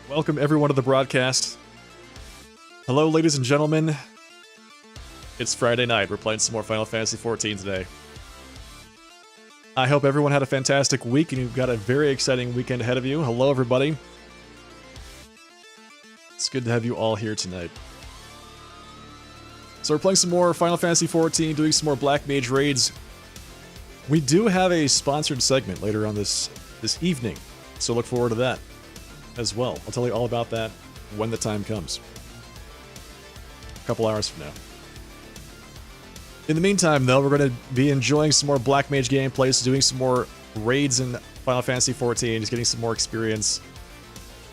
Welcome everyone to the broadcast. Hello, ladies and gentlemen. It's Friday night. We're playing some more Final Fantasy XIV today. I hope everyone had a fantastic week and you've got a very exciting weekend ahead of you. Hello, everybody. It's good to have you all here tonight. So we're playing some more Final Fantasy XIV, doing some more Black Mage raids. We do have a sponsored segment later on this evening, so look forward to that as well. I'll tell you all about that when the time comes. A couple hours from now. In the meantime, though, we're going to be enjoying some more Black Mage gameplays, doing some more raids in Final Fantasy XIV, just getting some more experience,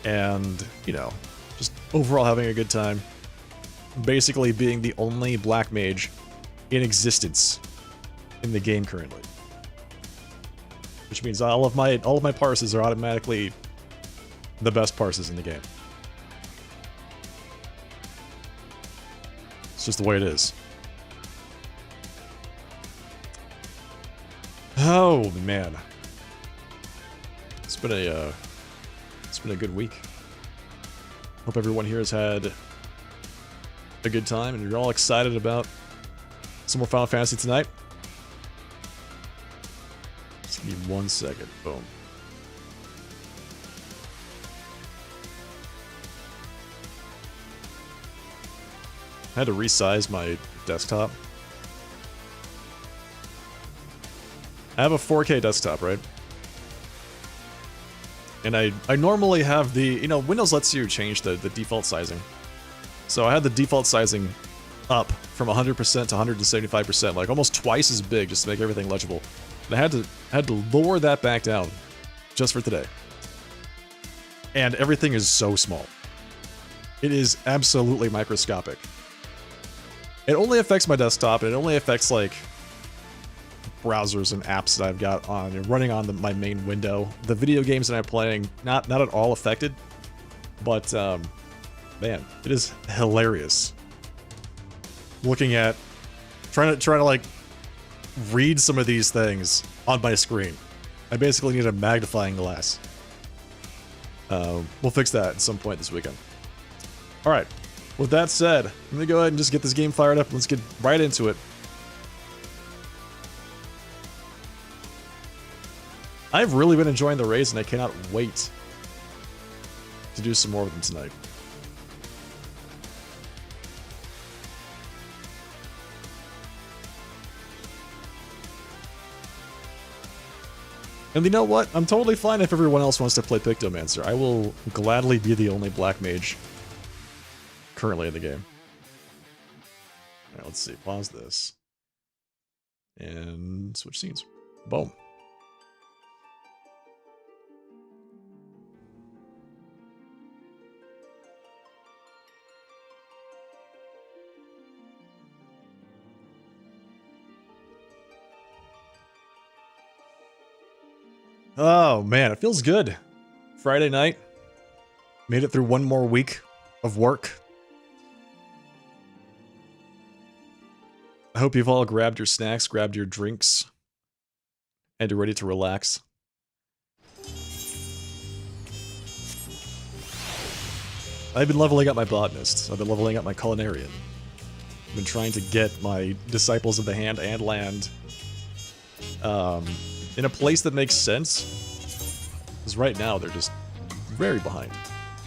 and, you know, just overall having a good time. Basically being the only Black Mage in existence in the game currently. Which means all of my parses are automatically the best parses in the game. It's just the way it is. Oh man, it's been a good week. Hope everyone here has had a good time and you're all excited about some more Final Fantasy tonight. Just give me 1 second. Boom. I had to resize my desktop. I have a 4K desktop, right? And I normally have the, you know, Windows lets you change the default sizing. So I had the default sizing up from 100% to 175%, like almost twice as big just to make everything legible. And I had to lower that back down just for today. And everything is so small. It is absolutely microscopic. It only affects my desktop, and it only affects, like, browsers and apps that I've got on, running on my main window. The video games that I'm playing, not at all affected, but, man, it is hilarious. Looking at, trying to, like, read some of these things on my screen. I basically need a magnifying glass. We'll fix that at some point this weekend. Alright. With that said, I'm gonna go ahead and just get this game fired up. Let's get right into it. I've really been enjoying the raids, and I cannot wait to do some more of them tonight. And you know what? I'm totally fine if everyone else wants to play Pictomancer. I will gladly be the only Black Mage currently in the game. Alright, let's see. Pause this. And switch scenes. Boom. Oh man, it feels good. Friday night. Made it through one more week of work. I hope you've all grabbed your snacks, grabbed your drinks, and you're ready to relax. I've been leveling up my botanist. I've been leveling up my culinarian. I've been trying to get my disciples of the hand and land in a place that makes sense. Because right now they're just very behind.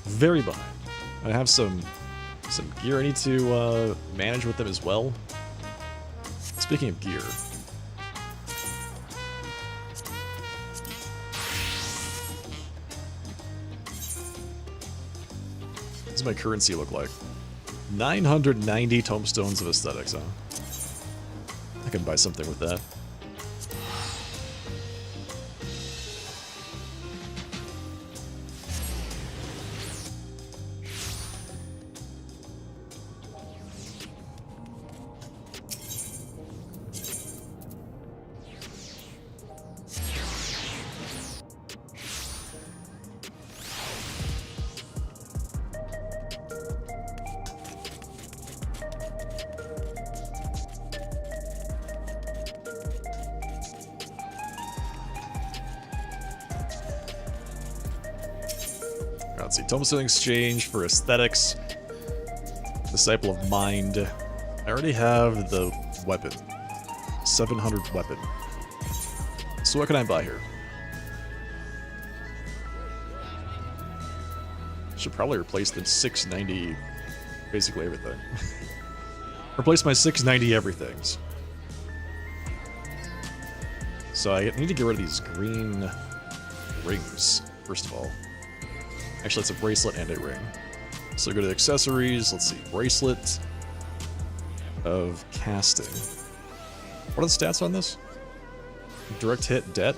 Very behind. I have some gear I need to manage with them as well. Speaking of gear. What does my currency look like? 990 tomestones of aesthetics, huh? I can buy something with that. Let's see. Tombstone Exchange for aesthetics. Disciple of Mind. I already have the weapon. 700 weapon. So what can I buy here? Should probably replace the 690, basically everything. Replace my 690 everythings. So I need to get rid of these green rings, first of all. Actually, it's a bracelet and a ring. So go to accessories, let's see, bracelet of casting. What are the stats on this? Direct hit, debt.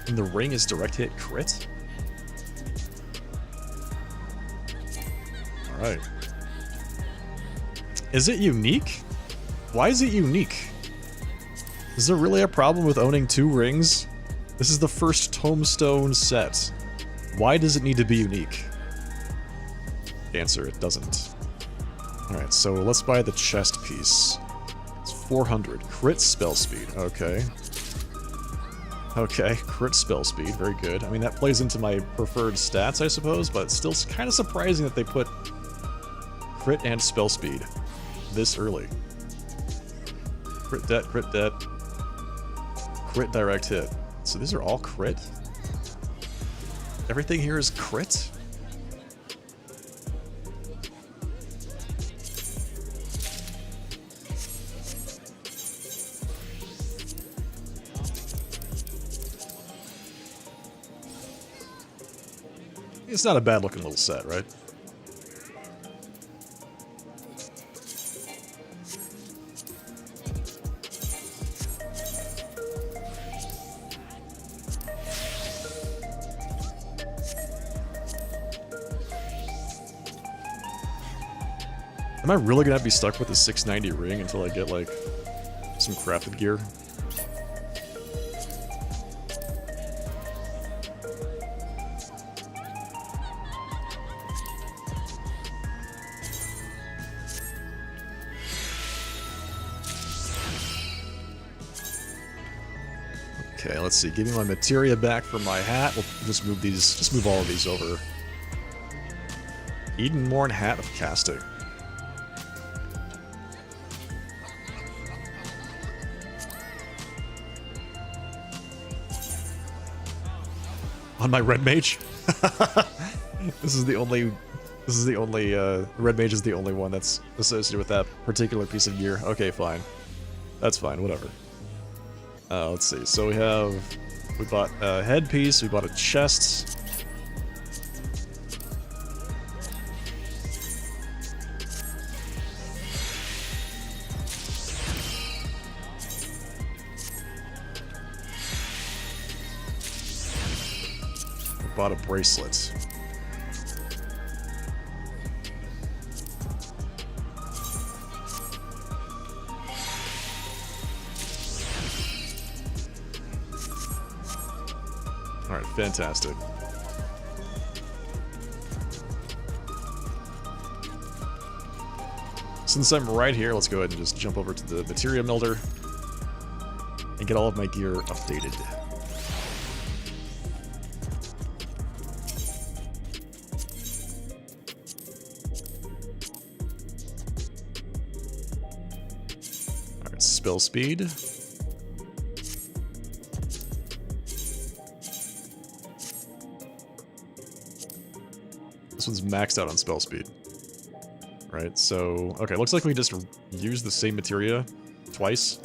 And the ring is direct hit crit? Alright. Is it unique? Why is it unique? Is there really a problem with owning 2 rings? This is the first Tombstone set. Why does it need to be unique? Answer, it doesn't. Alright, so let's buy the chest piece. It's 400. Crit spell speed. Okay. Okay, crit spell speed. Very good. I mean, that plays into my preferred stats, I suppose, but it's still kind of surprising that they put crit and spell speed this early. Crit det, crit det. Crit direct hit. So these are all crit? Everything here is crit? It's not a bad looking little set, right? Am I really gonna have to be stuck with the 690 ring until I get, like, some crafted gear? Okay, let's see. Give me my materia back for my hat. We'll just move these, just move all of these over. Edenmorn Hat of Casting. On my red mage? This is the only red mage is the only one that's associated with that particular piece of gear. Okay, fine. That's fine, whatever. Let's see. So we bought a headpiece, we bought a chest. We bought a bracelet. Alright, fantastic. Since I'm right here, let's go ahead and just jump over to the materia melter and get all of my gear updated. Alright, spell speed. This one's maxed out on spell speed. Right, so... Okay, looks like we just used the same materia twice.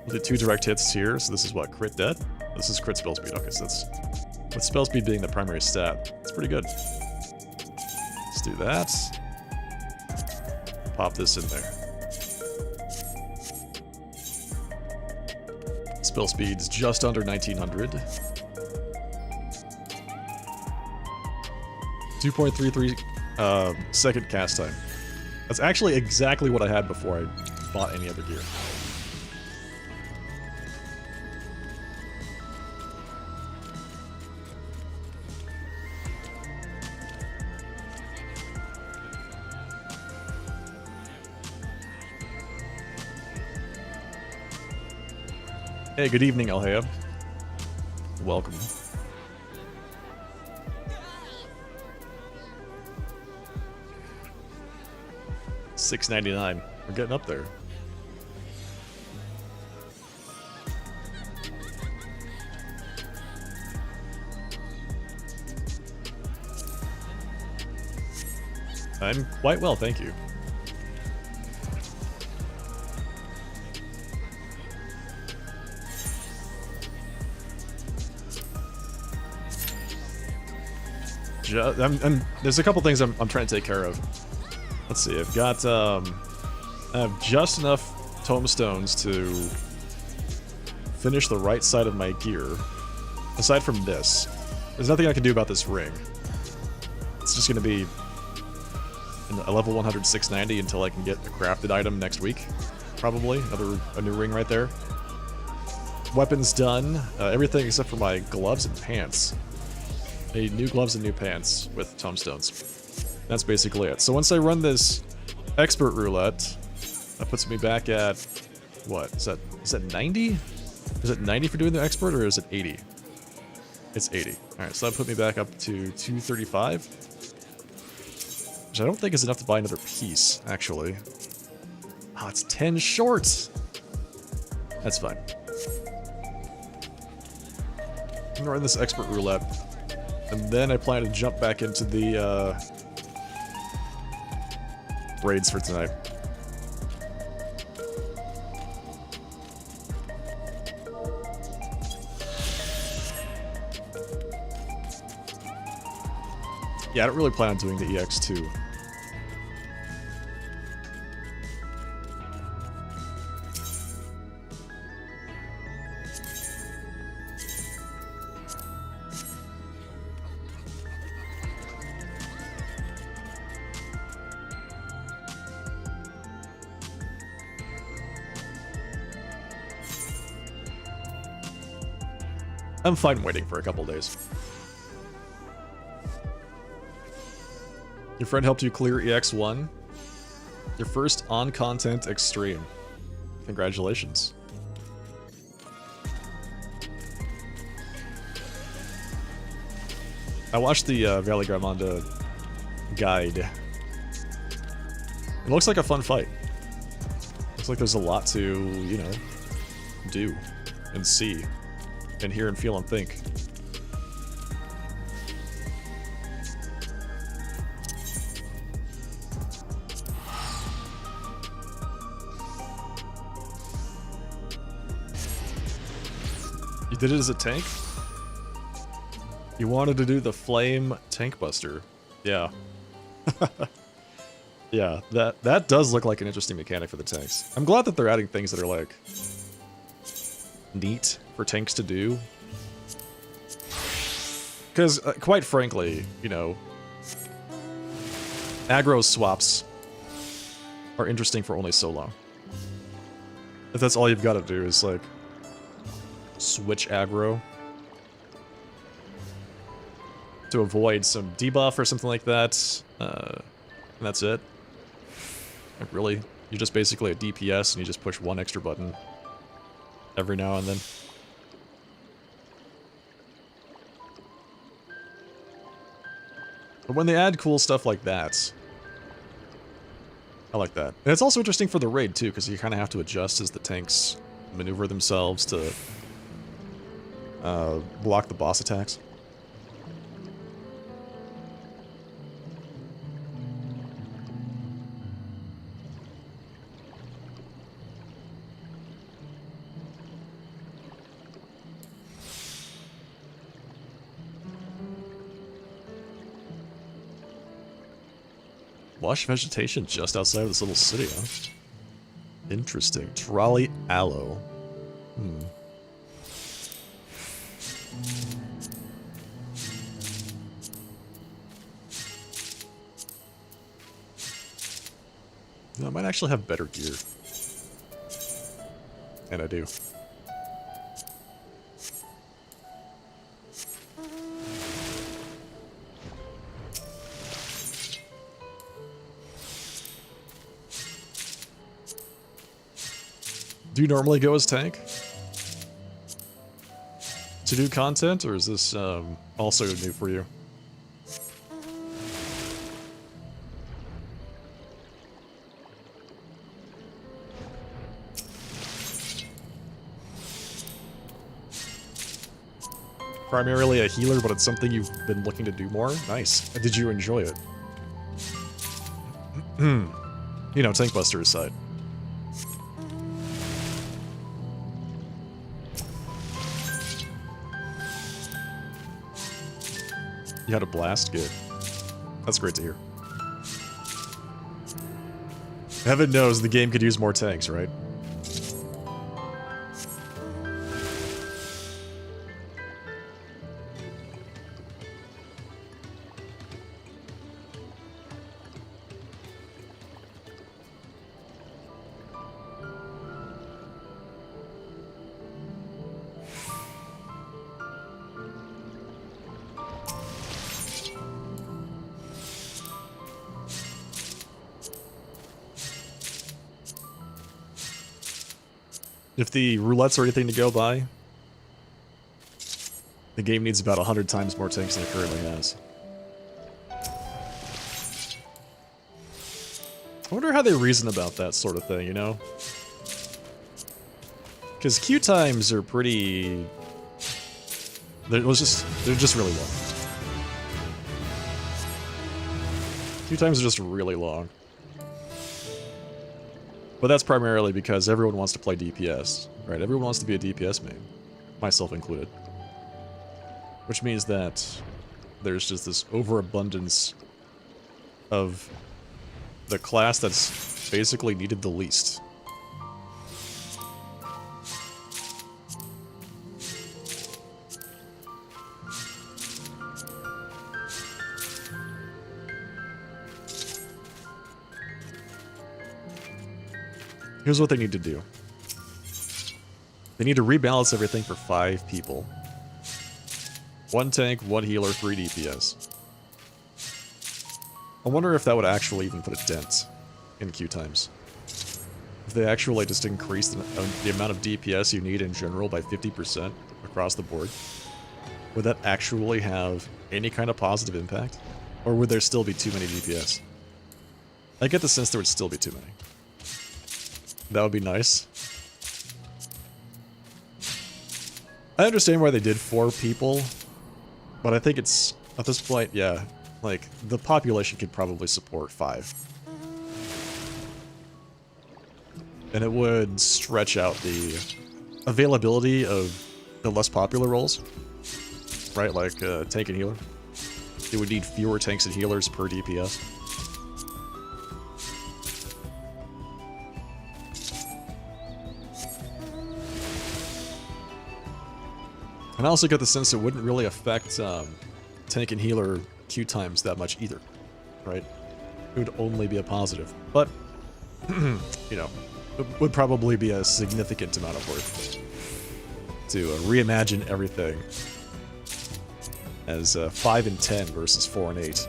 We did 2 direct hits here, so this is what, crit dead? This is crit spell speed. Okay, so that's... With spell speed being the primary stat, it's pretty good. Let's do that. Pop this in there. Spell speed's just under 1900. 2.33 second cast time. That's actually exactly what I had before I bought any other gear. Hey, good evening, Alhea. Welcome. $6.99. We're getting up there. I'm quite well, thank you. There's a couple things I'm trying to take care of. Let's see, I've got, I have just enough tomestones to finish the right side of my gear. Aside from this, there's nothing I can do about this ring. It's just gonna be a level 100 690 until I can get a crafted item next week. Probably, a new ring right there. Weapons done, everything except for my gloves and pants. I need new gloves and new pants with tomestones. That's basically it. So once I run this expert roulette, that puts me back at, what, is that 90? Is it 90 for doing the expert, or is it 80? It's 80. Alright, so that put me back up to 235. Which I don't think is enough to buy another piece, actually. Oh, it's 10 short! That's fine. I'm gonna run this expert roulette. And then I plan to jump back into the, raids for tonight. Yeah, I don't really plan on doing the EX2. I'm fine waiting for a couple days. Your friend helped you clear EX1? Your first on-content extreme. Congratulations. I watched the Valley Gramonda guide. It looks like a fun fight. Looks like there's a lot to, you know, do and see and hear and feel and think. You did it as a tank? You wanted to do the flame tank buster. Yeah. Yeah, that does look like an interesting mechanic for the tanks. I'm glad that they're adding things that are like neat for tanks to do. Because, quite frankly, you know, aggro swaps are interesting for only so long. If that's all you've got to do is, like, switch aggro to avoid some debuff or something like that, and that's it. Like, really, you're just basically a DPS and you just push one extra button every now and then. But when they add cool stuff like that, I like that. And it's also interesting for the raid, too, because you kind of have to adjust as the tanks maneuver themselves to block the boss attacks. Lush vegetation just outside of this little city, huh? Interesting. Trolley aloe. No, I might actually have better gear. And I do. Do you normally go as tank? to do content, or is this also new for you? Primarily a healer, but it's something you've been looking to do more? Nice. Did you enjoy it? You know, Tank Buster aside. You had a blast? Good. That's great to hear. Heaven knows the game could use more tanks, right? If the roulettes are anything to go by, the game needs about 100 times more tanks than it currently has. I wonder how they reason about that sort of thing, you know? Because queue times are pretty... They're just really long. Queue times are just really long. But that's primarily because everyone wants to play DPS, right? Everyone wants to be a DPS main, myself included. Which means that there's just this overabundance of the class that's basically needed the least. Here's what they need to do. They need to rebalance everything for 5 people. 1 tank, 1 healer, 3 DPS. I wonder if that would actually even put a dent in queue times. If they actually just increase the amount of DPS you need in general by 50% across the board, would that actually have any kind of positive impact? Or would there still be too many DPS? I get the sense there would still be too many. That would be nice. I understand why they did 4 people, but I think it's, at this point, yeah, like, the population could probably support 5. And it would stretch out the availability of the less popular roles, right, like tank and healer. It would need fewer tanks and healers per DPS. And I also get the sense it wouldn't really affect tank and healer queue times that much either, right? It would only be a positive. But, you know, it would probably be a significant amount of work to reimagine everything as 5 and 10 versus 4 and 8.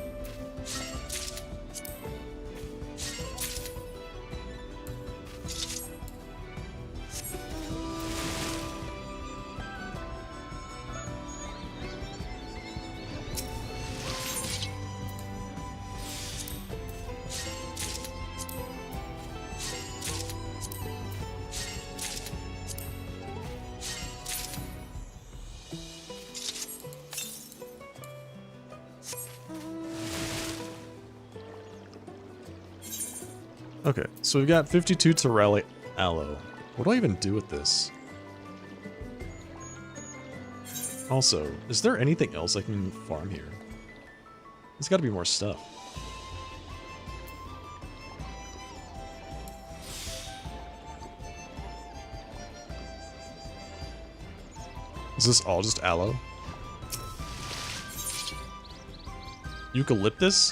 Okay, so we've got 52 to rally aloe. What do I even do with this? Also, is there anything else I can farm here? There's gotta be more stuff. Is this all just aloe? Eucalyptus?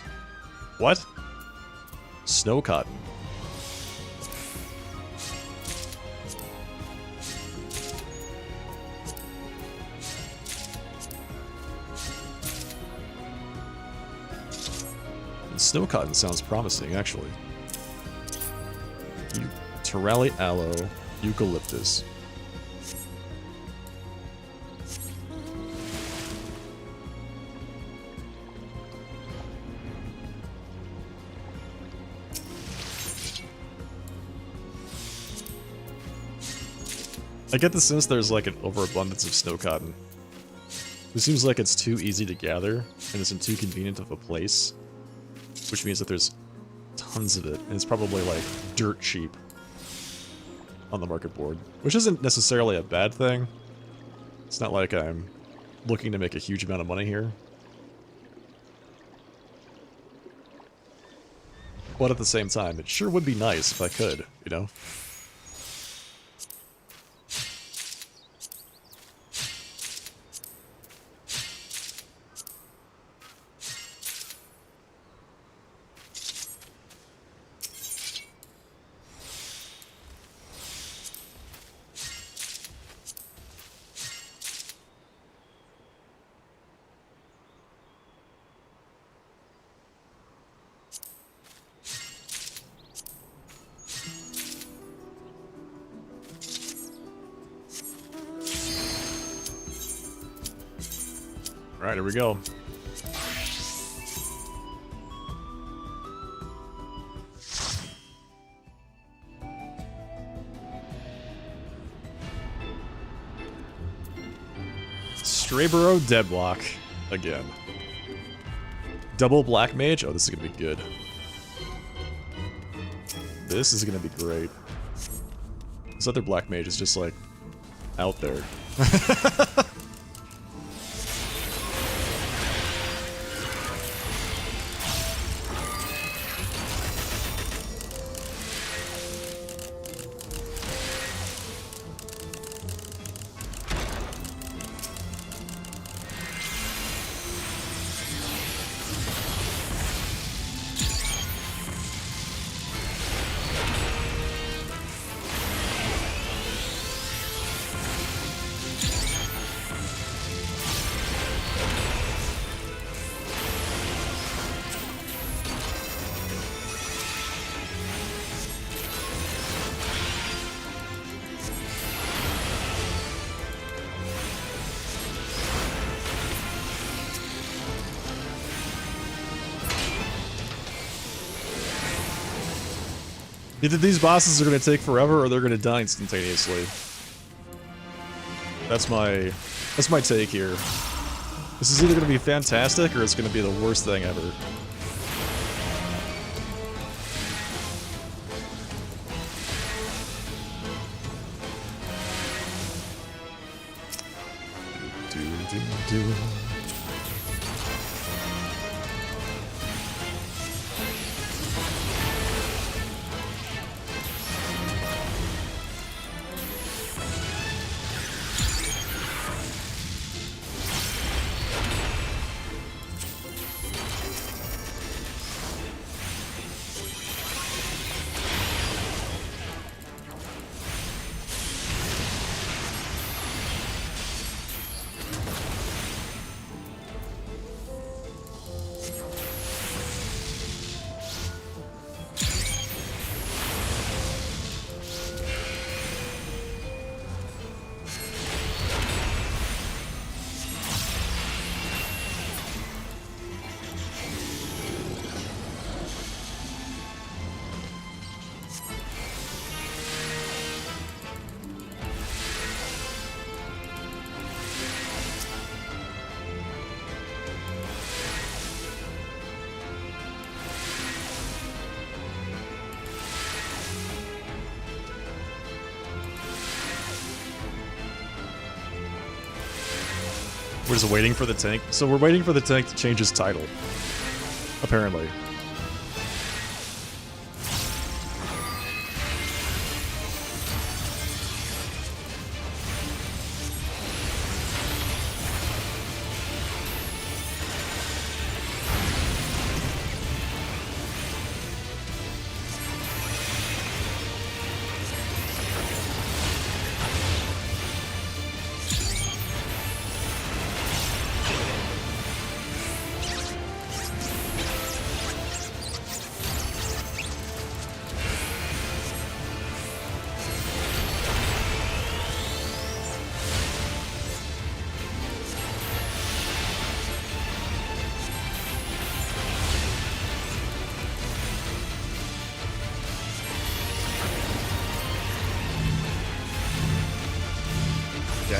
What? Snow cotton. Snow cotton sounds promising, actually. Terrali aloe, eucalyptus. I get the sense there's like an overabundance of snow cotton. It seems like it's too easy to gather, and it's in too convenient of a place. Which means that there's tons of it, and it's probably like dirt cheap on the market board. Which isn't necessarily a bad thing. It's not like I'm looking to make a huge amount of money here. But at the same time, it sure would be nice if I could, you know? Alright, here we go. Strayborough Deadlock again. Double Black Mage? Oh, this is gonna be good. This is gonna be great. This other Black Mage is just like out there. Either these bosses are going to take forever or they're going to die instantaneously. That's my take here. This is either going to be fantastic or it's going to be the worst thing ever. We're just waiting for the tank. So we're waiting for the tank to change his title. Apparently.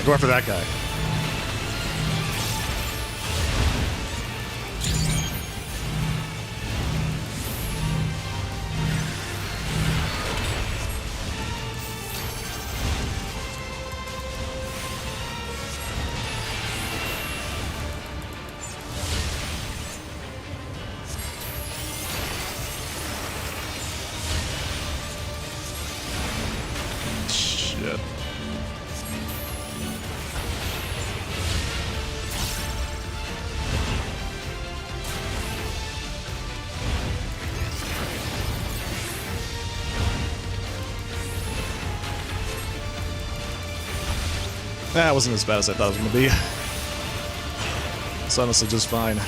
Go after that guy. Shit. That wasn't as bad as I thought it was going to be. It's honestly just fine.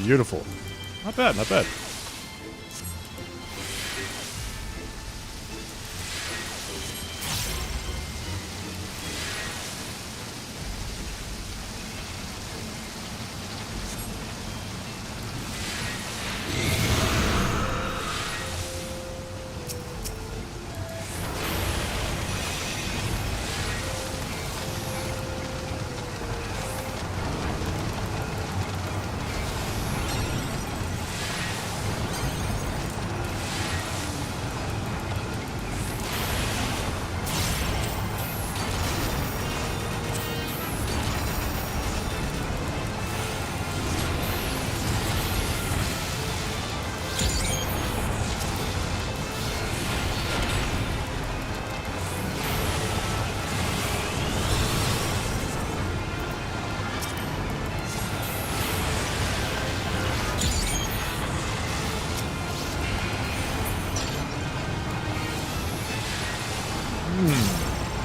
Beautiful. Not bad, not bad.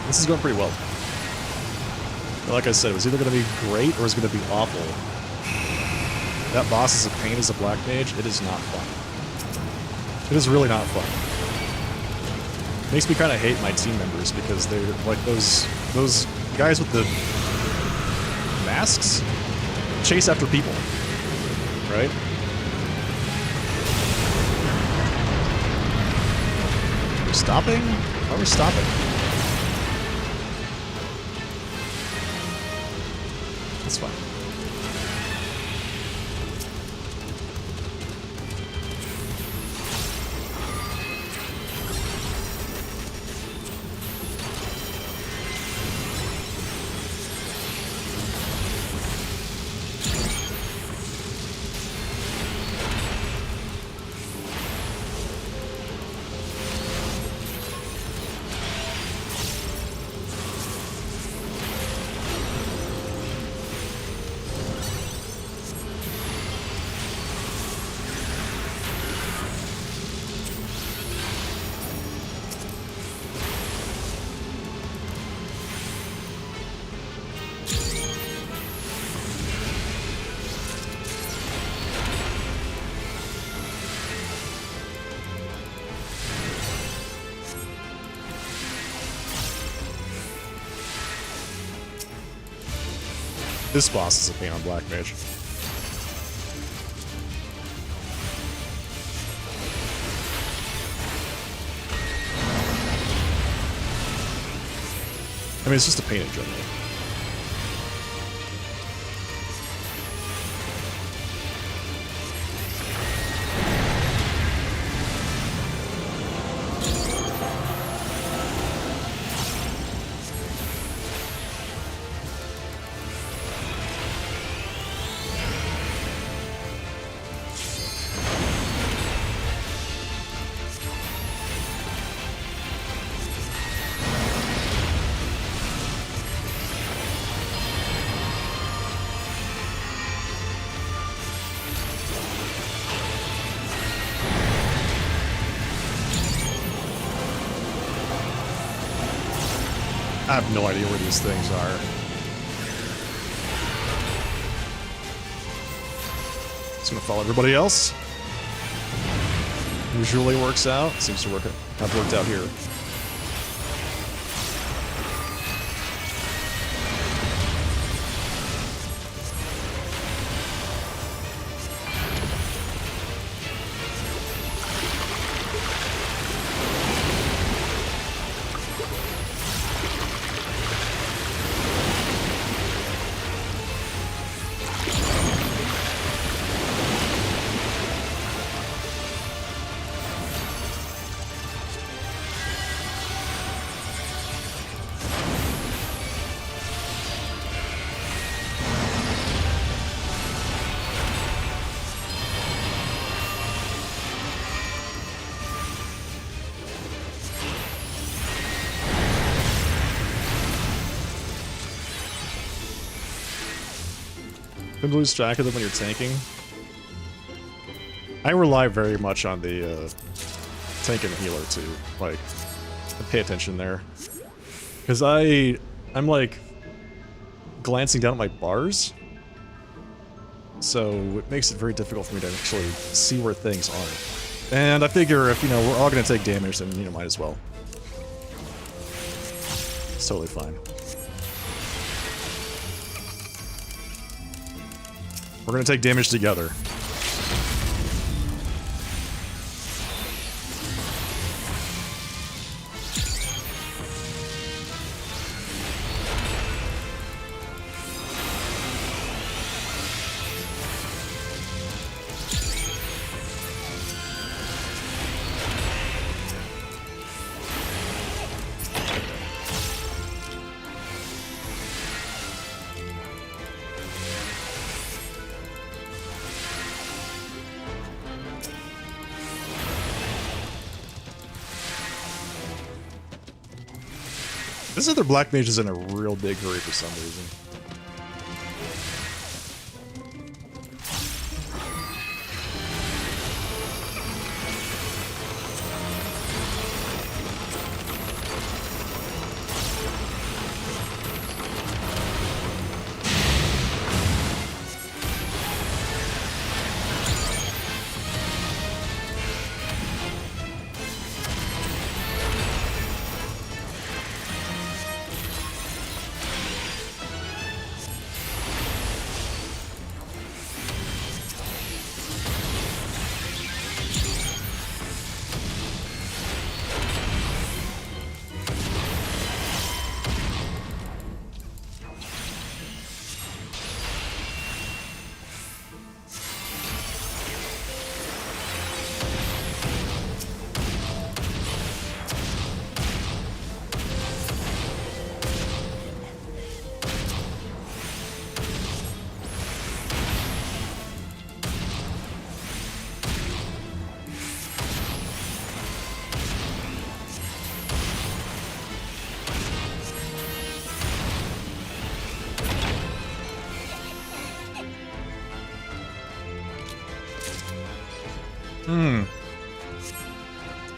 This is going pretty well. Like I said, it was either going to be great or it was going to be awful. That boss is a pain as a black mage. It is not fun. It is really not fun. Makes me kind of hate my team members because they're like those guys with the masks chase after people, right? We're stopping? How are we stopping? That's fine. This boss is a pain on Black Mage. I mean, it's just a pain in general. I have no idea where these things are. Just gonna follow everybody else. Usually works out. Seems to have worked out here. You can lose track of them when you're tanking. I rely very much on the tank and healer too. Like, pay attention there, because I'm like glancing down at my bars, so it makes it very difficult for me to actually see where things are. And I figure if we're all gonna take damage, then might as well. It's totally fine. We're gonna take damage together. This other black mage is in a real big hurry for some reason.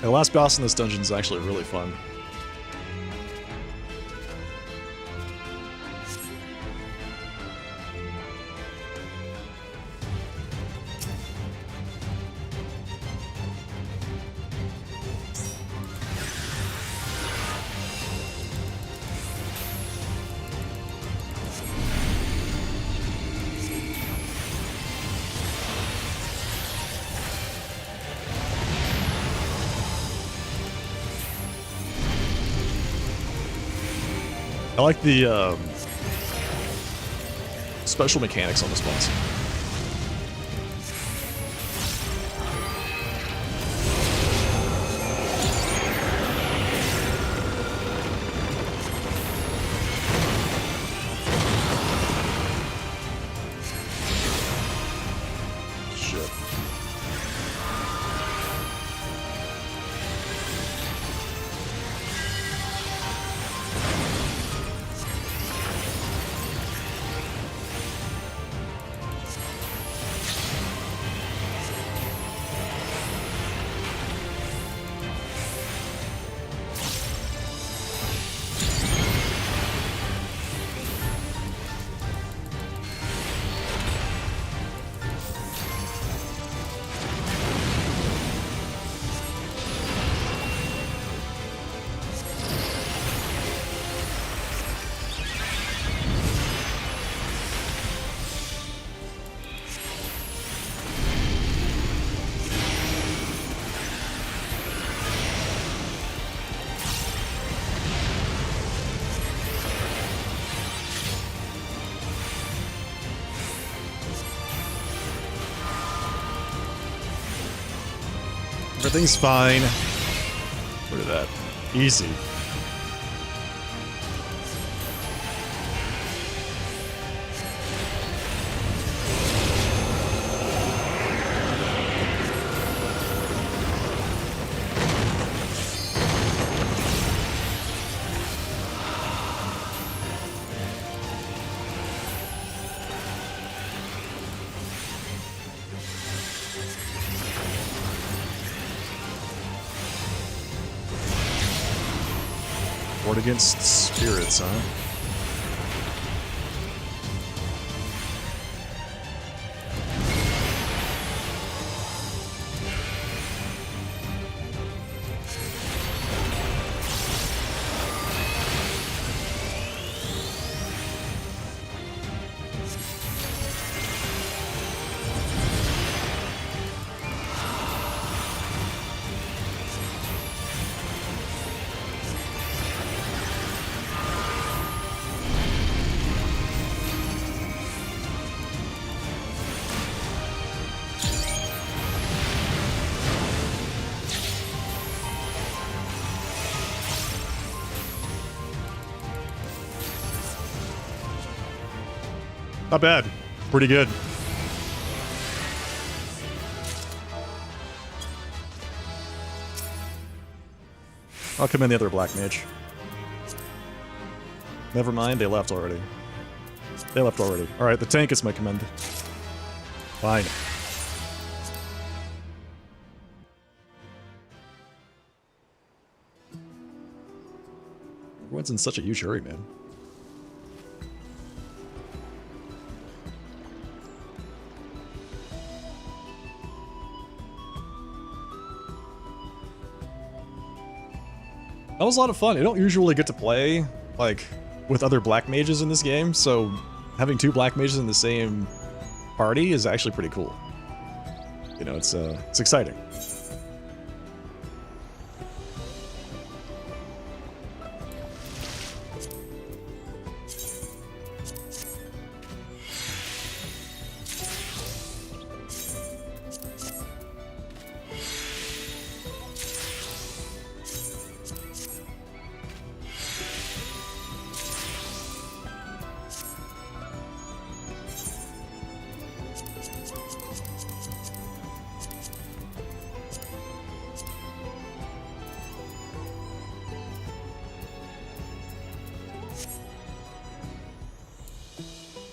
The last boss in this dungeon is actually really fun. I like the special mechanics on this boss. Shit. Everything's fine. Look at that. Easy. Ward against spirits, huh? Not bad. Pretty good. I'll come in the other black mage. Never mind, they left already. They left already. Alright, the tank is my command. Fine. Everyone's in such a huge hurry, man. That was a lot of fun. I don't usually get to play, like, with other black mages in this game, so having two black mages in the same party is actually pretty cool. You know, it's exciting.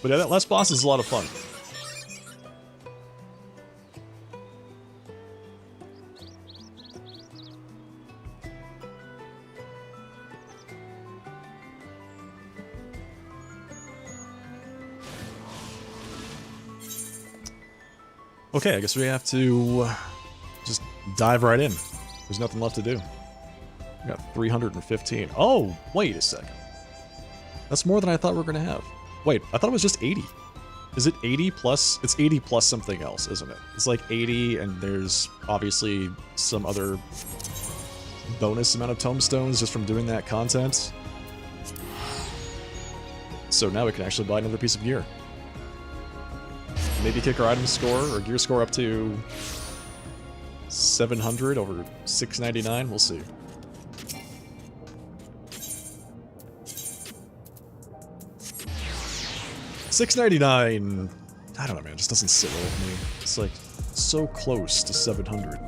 But yeah, that last boss is a lot of fun. Okay, I guess we have to just dive right in. There's nothing left to do. We got 315. Oh, wait a second. That's more than I thought we were going to have. Wait, I thought it was just 80. Is it 80 plus? It's 80 plus something else, isn't it? It's like 80, and there's obviously some other bonus amount of tomestones just from doing that content. So now we can actually buy another piece of gear. Maybe kick our item score or gear score up to 700 over 699. We'll see. $6.99. I don't know, man. It just doesn't sit well with me. It's like so close to 700.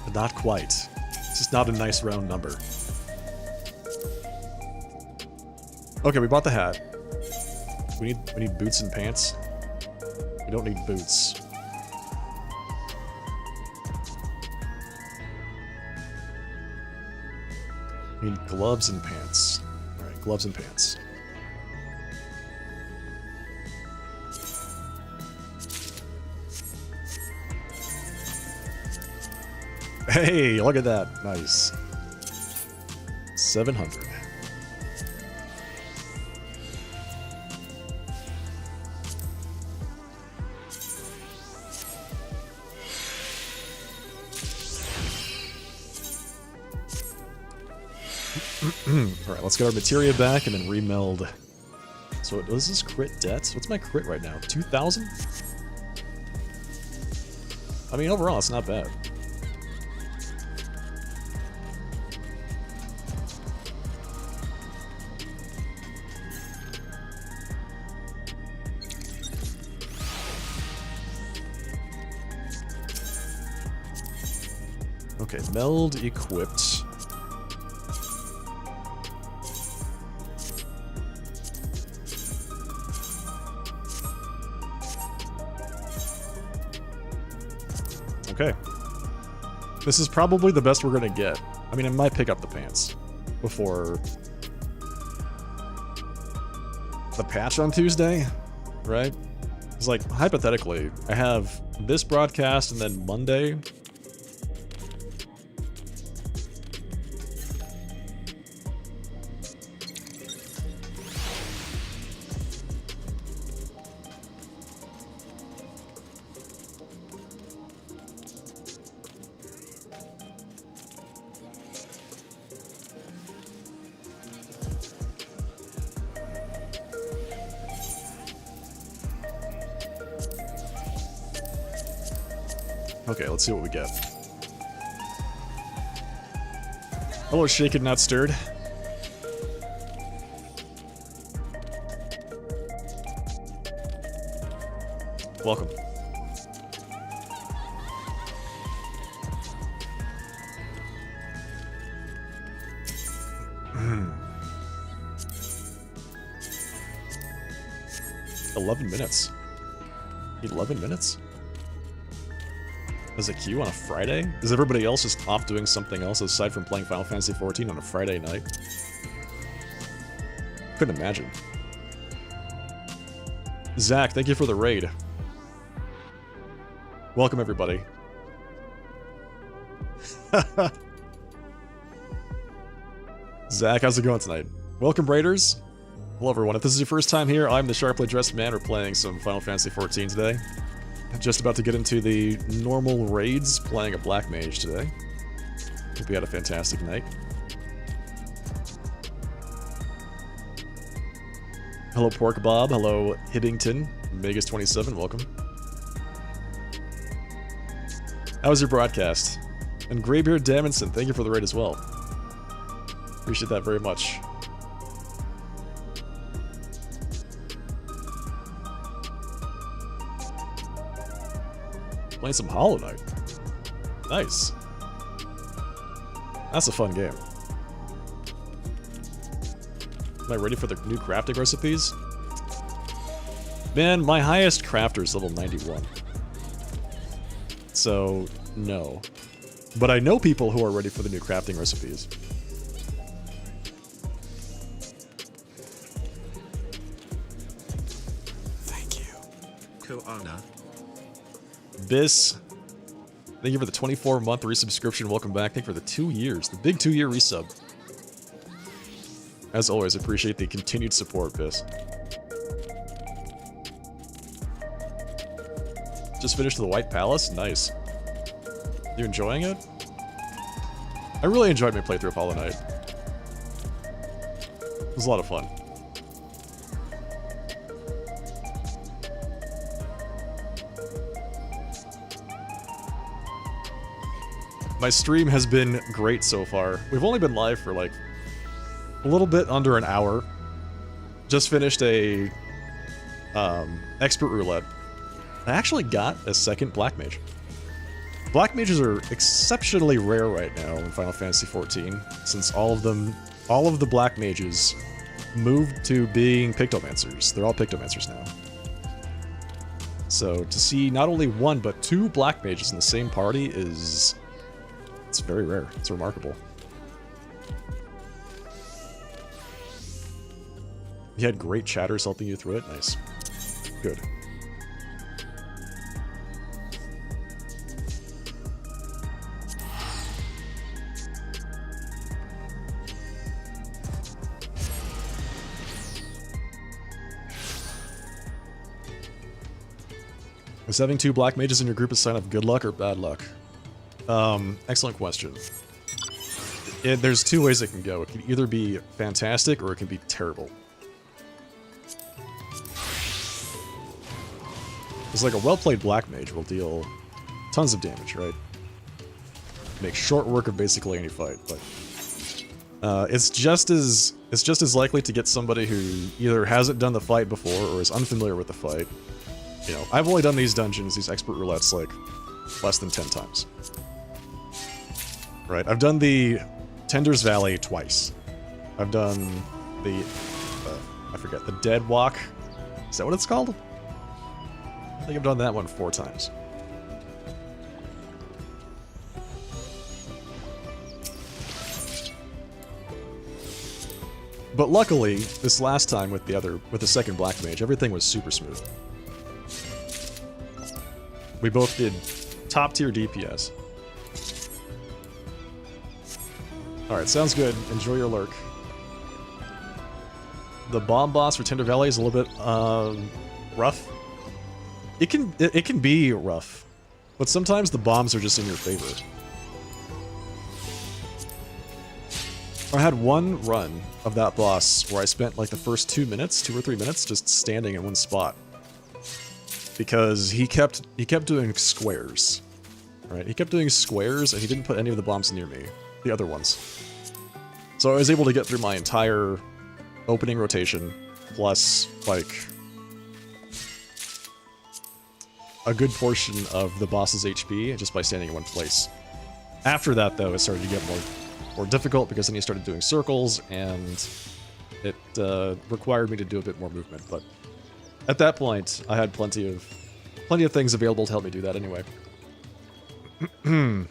But not quite. It's just not a nice round number. Okay, we bought the hat. We need boots and pants. We don't need boots. We need gloves and pants. Alright, gloves and pants. Hey, look at that. Nice. 700. Alright, let's get our materia back and then remeld this So what is this crit debt? What's my crit right now? 2,000? I mean, overall, it's not bad. Okay, meld equipped. Okay. This is probably the best we're gonna get. I mean, it might pick up the pants before the patch on Tuesday, right? It's like, hypothetically, I have this broadcast and then Monday. Okay, let's see what we get. Hello, shaken, not stirred. Welcome. $11 minutes. 11 minutes? As a queue on a Friday? Is everybody else just off doing something else aside from playing Final Fantasy XIV on a Friday night? Couldn't imagine. Zach, thank you for the raid. Welcome, everybody. Zach, how's it going tonight? Welcome, Raiders. Hello, everyone. If this is your first time here, I'm the sharply dressed man. We're playing some Final Fantasy XIV today. Just about to get into the normal raids, playing a Black Mage today. Hope you had a fantastic night. Hello, Pork Bob. Hello, Hibbington. Megas27, welcome. How was your broadcast? And Greybeard Damonson, thank you for the raid as well. Appreciate that very much. Playing some Hollow Knight. Nice. That's a fun game. Am I ready for the new crafting recipes? Man, my highest crafter is level 91. So, no. But I know people who are ready for the new crafting recipes. Thank you. Koana. Biss, thank you for the 24-month resubscription. Welcome back. Thank you for the 2 years. The big 2-year resub. As always, appreciate the continued support, Biss. Just finished the White Palace? Nice. You enjoying it? I really enjoyed my playthrough of Hollow Knight. It was a lot of fun. My stream has been great so far. We've only been live for like a little bit under an hour. Just finished a expert roulette. I actually got a second Black Mage. Black Mages are exceptionally rare right now in Final Fantasy XIV, since all of the Black Mages moved to being Pictomancers. They're all Pictomancers now. So to see not only one but 2 Black Mages in the same party is... it's very rare. It's remarkable. You had great chatters helping you through it? Nice. Good. Is having 2 Black Mages in your group a sign of good luck or bad luck? Excellent question. There's 2 ways it can go. It can either be fantastic or it can be terrible. It's like a well-played Black Mage will deal tons of damage, right? Make short work of basically any fight, but it's just as likely to get somebody who either hasn't done the fight before or is unfamiliar with the fight. You know, I've only done these dungeons, these expert roulettes, like less than 10 times. Right, I've done the Tender's Valley twice. I've done the, I forget, the Dead Walk. Is that what it's called? I think I've done that one 4 times. But luckily, this last time with the second Black Mage, everything was super smooth. We both did top tier DPS. Alright, sounds good. Enjoy your lurk. The bomb boss for Tender Valley is a little bit rough. It can be rough, but sometimes the bombs are just in your favor. I had one run of that boss where I spent like the first 2 or 3 minutes just standing in one spot. Because he kept doing squares. Right? He kept doing squares and he didn't put any of the bombs near me. The other ones. So I was able to get through my entire opening rotation, plus like a good portion of the boss's HP just by standing in one place. After that though, it started to get more difficult because then he started doing circles, and it required me to do a bit more movement. But at that point, I had plenty of things available to help me do that anyway. Do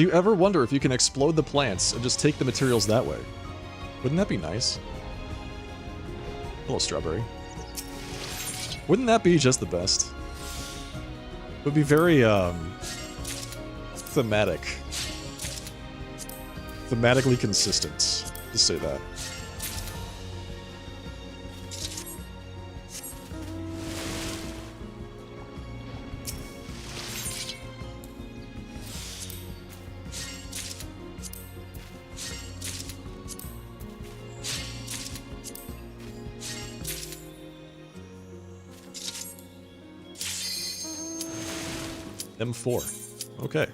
you ever wonder if you can explode the plants and just take the materials that way? Wouldn't that be nice? Hello, Strawberry. Wouldn't that be just the best? It would be very, thematic. Thematically consistent, to say that. M4. Okay.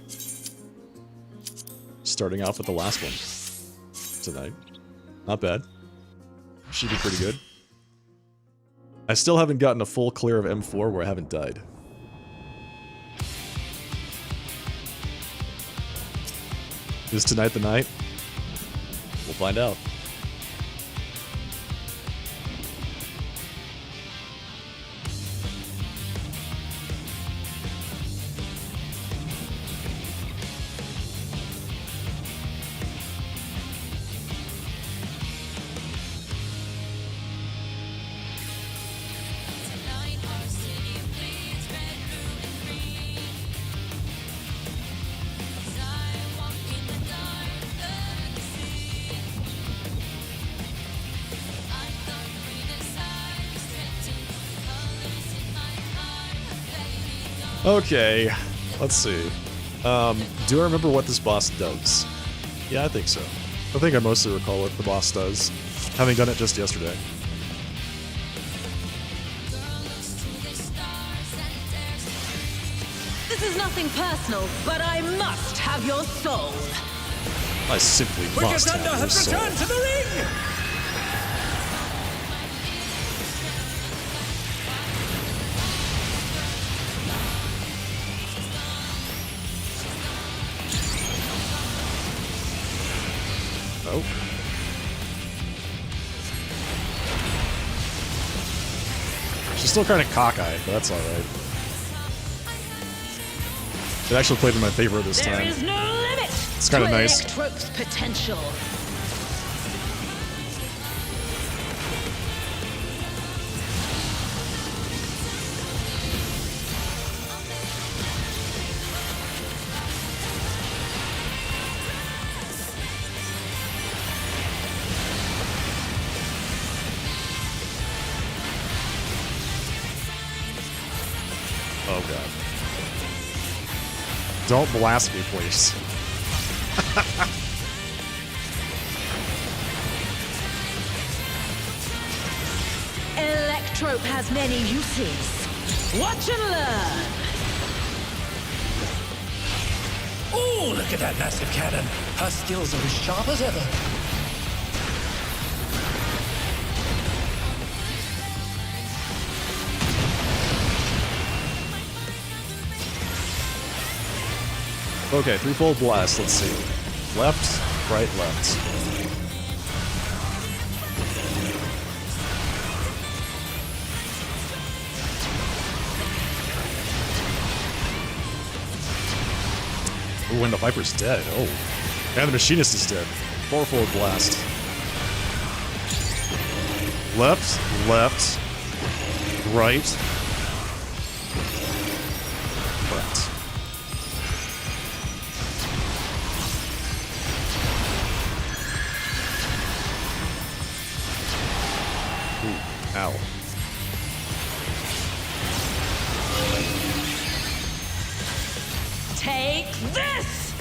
Starting off with the last one tonight. Not bad. Should be pretty good. I still haven't gotten a full clear of M4 where I haven't died. Is tonight the night? We'll find out. Okay, let's see. Do I remember what this boss does? Yeah, I think so. I think I mostly recall what the boss does, having done it just yesterday. This is nothing personal, but I must have your soul. I simply must have your soul. Returned to the ring! Oh. She's still kind of cockeyed, but that's alright. It actually played in my favor this time. There is no limit. It's kind of nice. Electrope's potential. Oh god. Don't blast me, please. trope has many uses. Watch and learn. Oh, look at that massive cannon. Her skills are as sharp as ever. Okay, threefold blast, let's see. Left, right, left. Ooh, and the Viper's dead. Oh. And the Machinist is dead. Fourfold blast. Left, left, right. Left. Ooh, ow. Take this!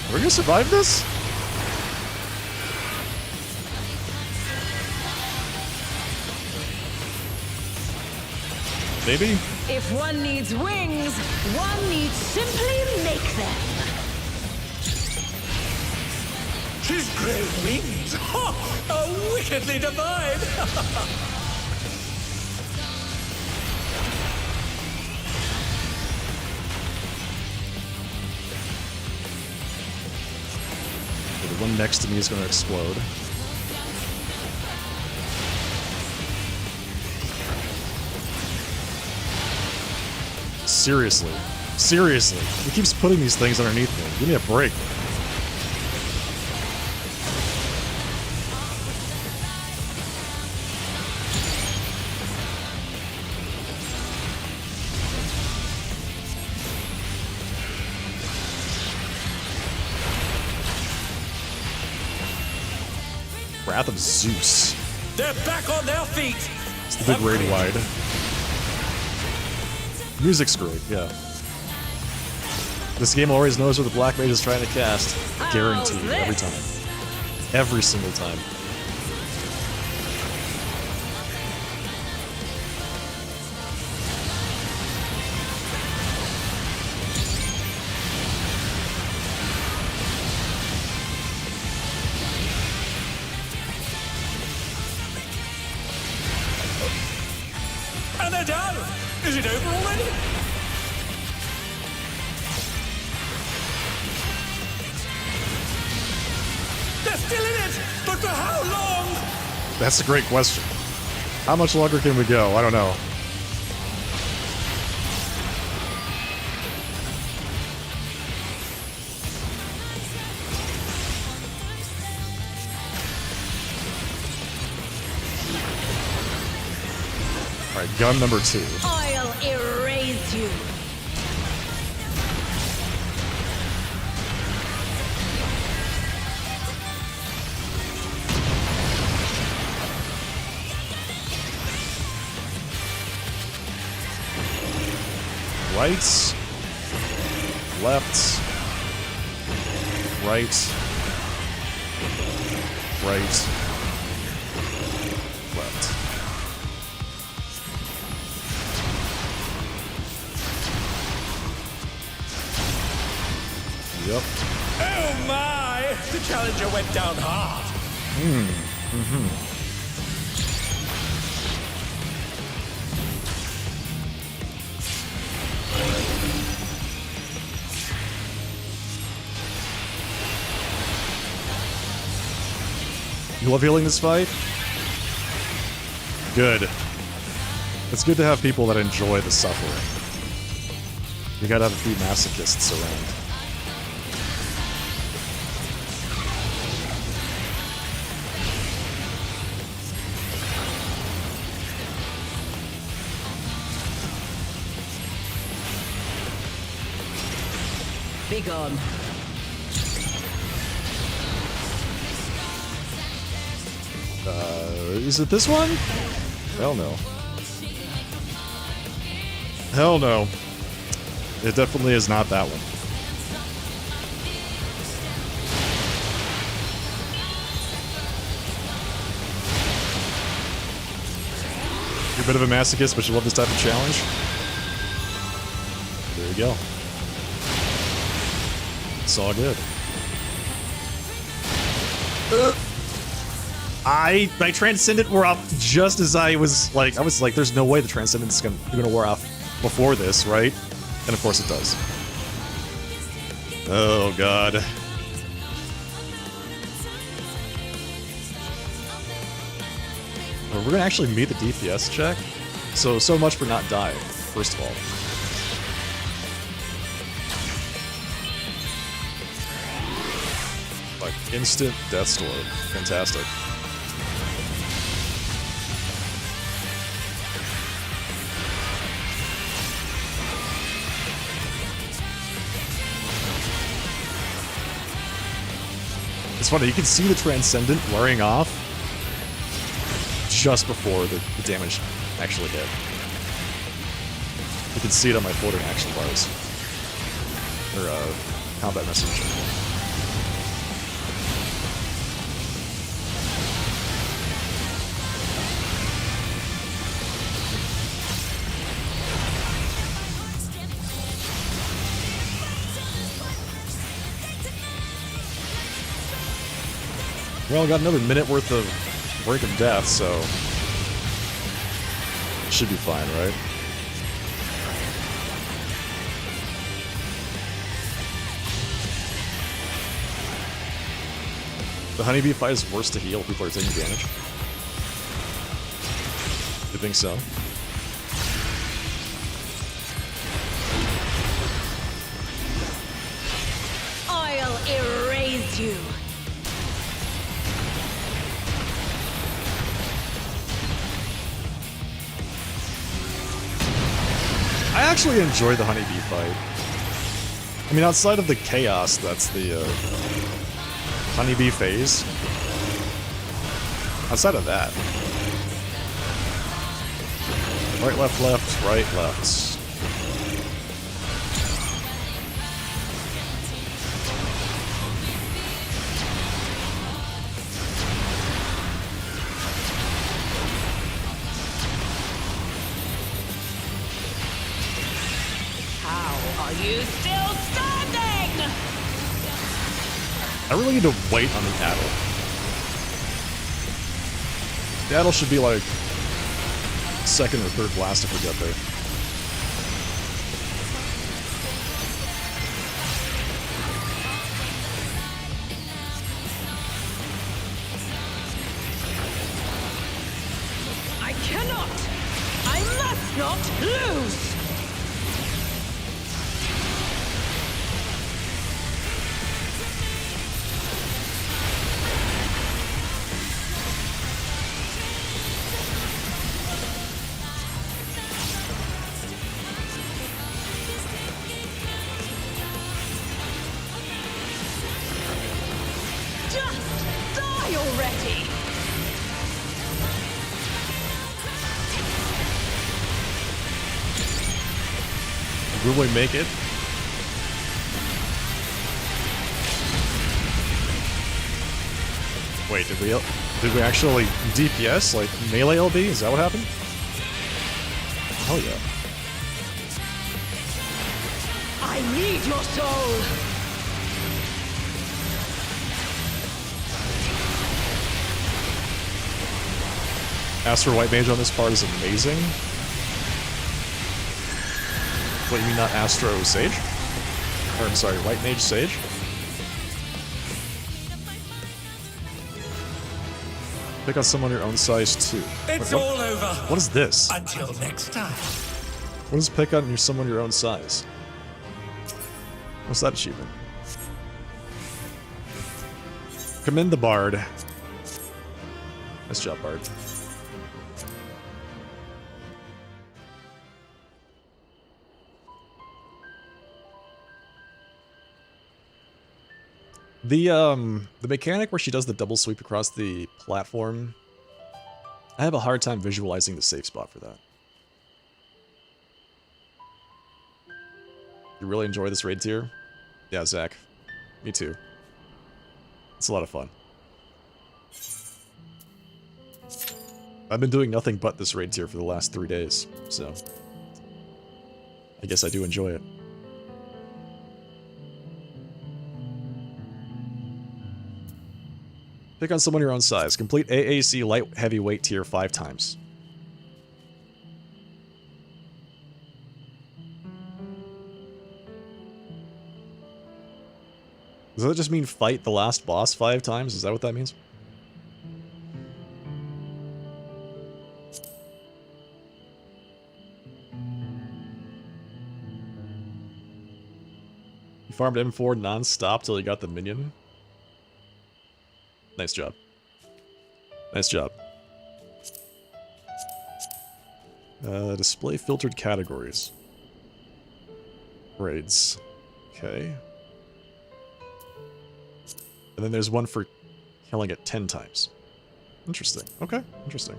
Are we gonna survive this? Maybe? If one needs wings, one needs simply make them. His great wings! Ha! Are wickedly divine! The one next to me is gonna explode. Seriously. Seriously. He keeps putting these things underneath me. Give me a break. Wrath of Zeus. They're back on their feet! It's the big raid wide. Music's great, yeah. This game always knows what the Black Mage is trying to cast. Guaranteed, every time. Every single time. And they're down! Is it over already? They're still in it! But for how long? That's a great question. How much longer can we go? I don't know. Alright, gun number 2. I'll erase you. Right, left, right, right, left. Yep. Oh my! The Challenger went down hard. You love healing this fight? Good. It's good to have people that enjoy the suffering. You gotta have a few masochists around. Be gone. Is it this one? Hell no. Hell no. It definitely is not that one. bit of a masochist, but you love this type of challenge. There you go. It's all good. My Transcendent wore off just as I was like, there's no way the Transcendent's gonna wear off before this, right? And of course it does. Oh god. We're gonna actually meet the DPS check. So much for not dying, first of all. Like, instant death storm. Fantastic. It's funny, you can see the Transcendent wearing off just before the damage actually hit. You can see it on my floating action bars. Or, combat message. Well, I got another minute worth of Break of Death, so should be fine, right? The honeybee fight is worse to heal. People are taking damage. You think so? I'll erase you. I actually enjoy the honeybee fight. I mean, outside of the chaos, that's the honeybee phase. Outside of that. Right, left, left, right, left. Are you still standing? I really need to wait on the Addle. The Addle should be like second or third blast if we get there. I cannot! I must not lose! Already. Will we make it? Wait, did we actually DPS like melee LB? Is that what happened? Hell yeah! I need your soul. Astro White Mage on this part is amazing. What, you mean not Astro Sage? Or, I'm sorry, White Mage Sage? Pick on someone your own size, too. It's Wait, all over. What is this? Until next time. What is pick on someone your own size? What's that achievement? Commend the Bard. Nice job, Bard. The mechanic where she does the double sweep across the platform, I have a hard time visualizing the safe spot for that. You really enjoy this raid tier? Yeah, Zach. Me too. It's a lot of fun. I've been doing nothing but this raid tier for the last 3 days, so I guess I do enjoy it. Pick on someone your own size. Complete AAC light heavyweight tier 5 times. Does that just mean fight the last boss 5 times? Is that what that means? You farmed M4 non-stop till you got the minion? Nice job. Nice job. Display filtered categories. Raids. Okay. And then there's one for killing it 10 times. Interesting. Okay, interesting.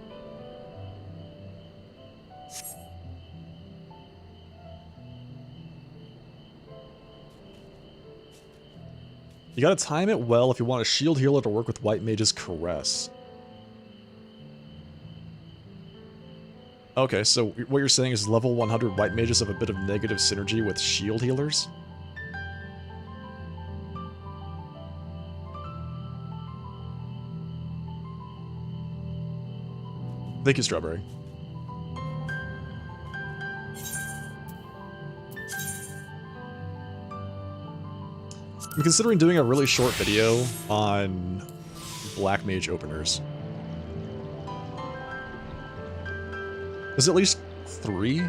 You gotta time it well if you want a shield healer to work with White Mage's Caress. Okay, so what you're saying is level 100 White Mages have a bit of negative synergy with shield healers? Thank you, Strawberry. I'm considering doing a really short video on Black Mage openers. There's at least 3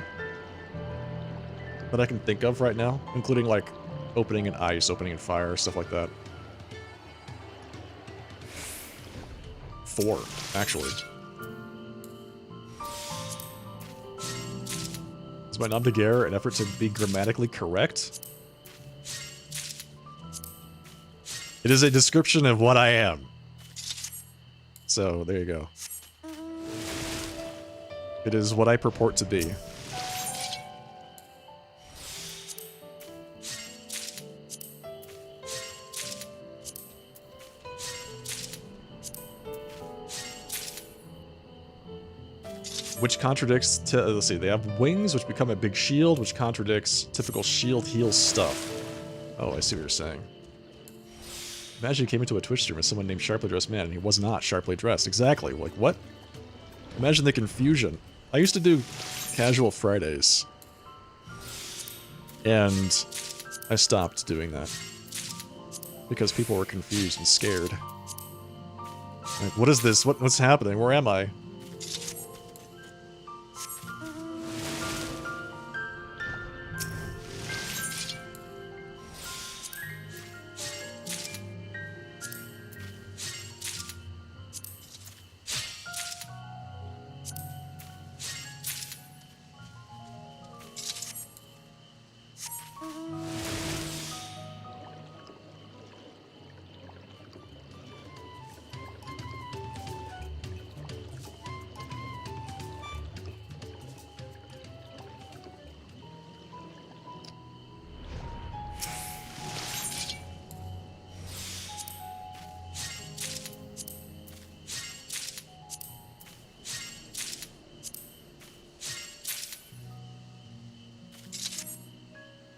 that I can think of right now, including like opening in ice, opening in fire, stuff like that. 4, actually. Is my nom de guerre an effort to be grammatically correct? It is a description of what I am. So, there you go. It is what I purport to be. Which contradicts, let's see, they have wings, which become a big shield, which contradicts typical shield heal stuff. Oh, I see what you're saying. Imagine you came into a Twitch stream with someone named Sharply Dressed Man, and he was not sharply dressed. Exactly, like, what? Imagine the confusion. I used to do casual Fridays, and I stopped doing that. Because people were confused and scared. Like, what is this? What's happening? Where am I?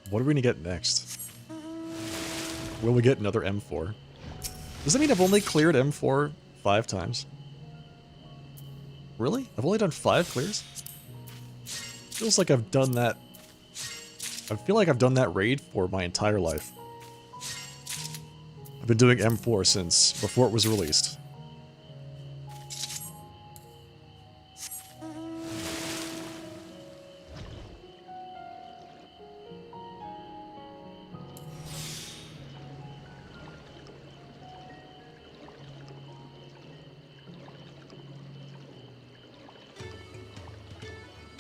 What are we gonna get next? Will we get another M4? Does that mean I've only cleared M4 5 times? Really? I've only done 5 clears? Feels like I've done that... I feel like I've done that raid for my entire life. I've been doing M4 since before it was released.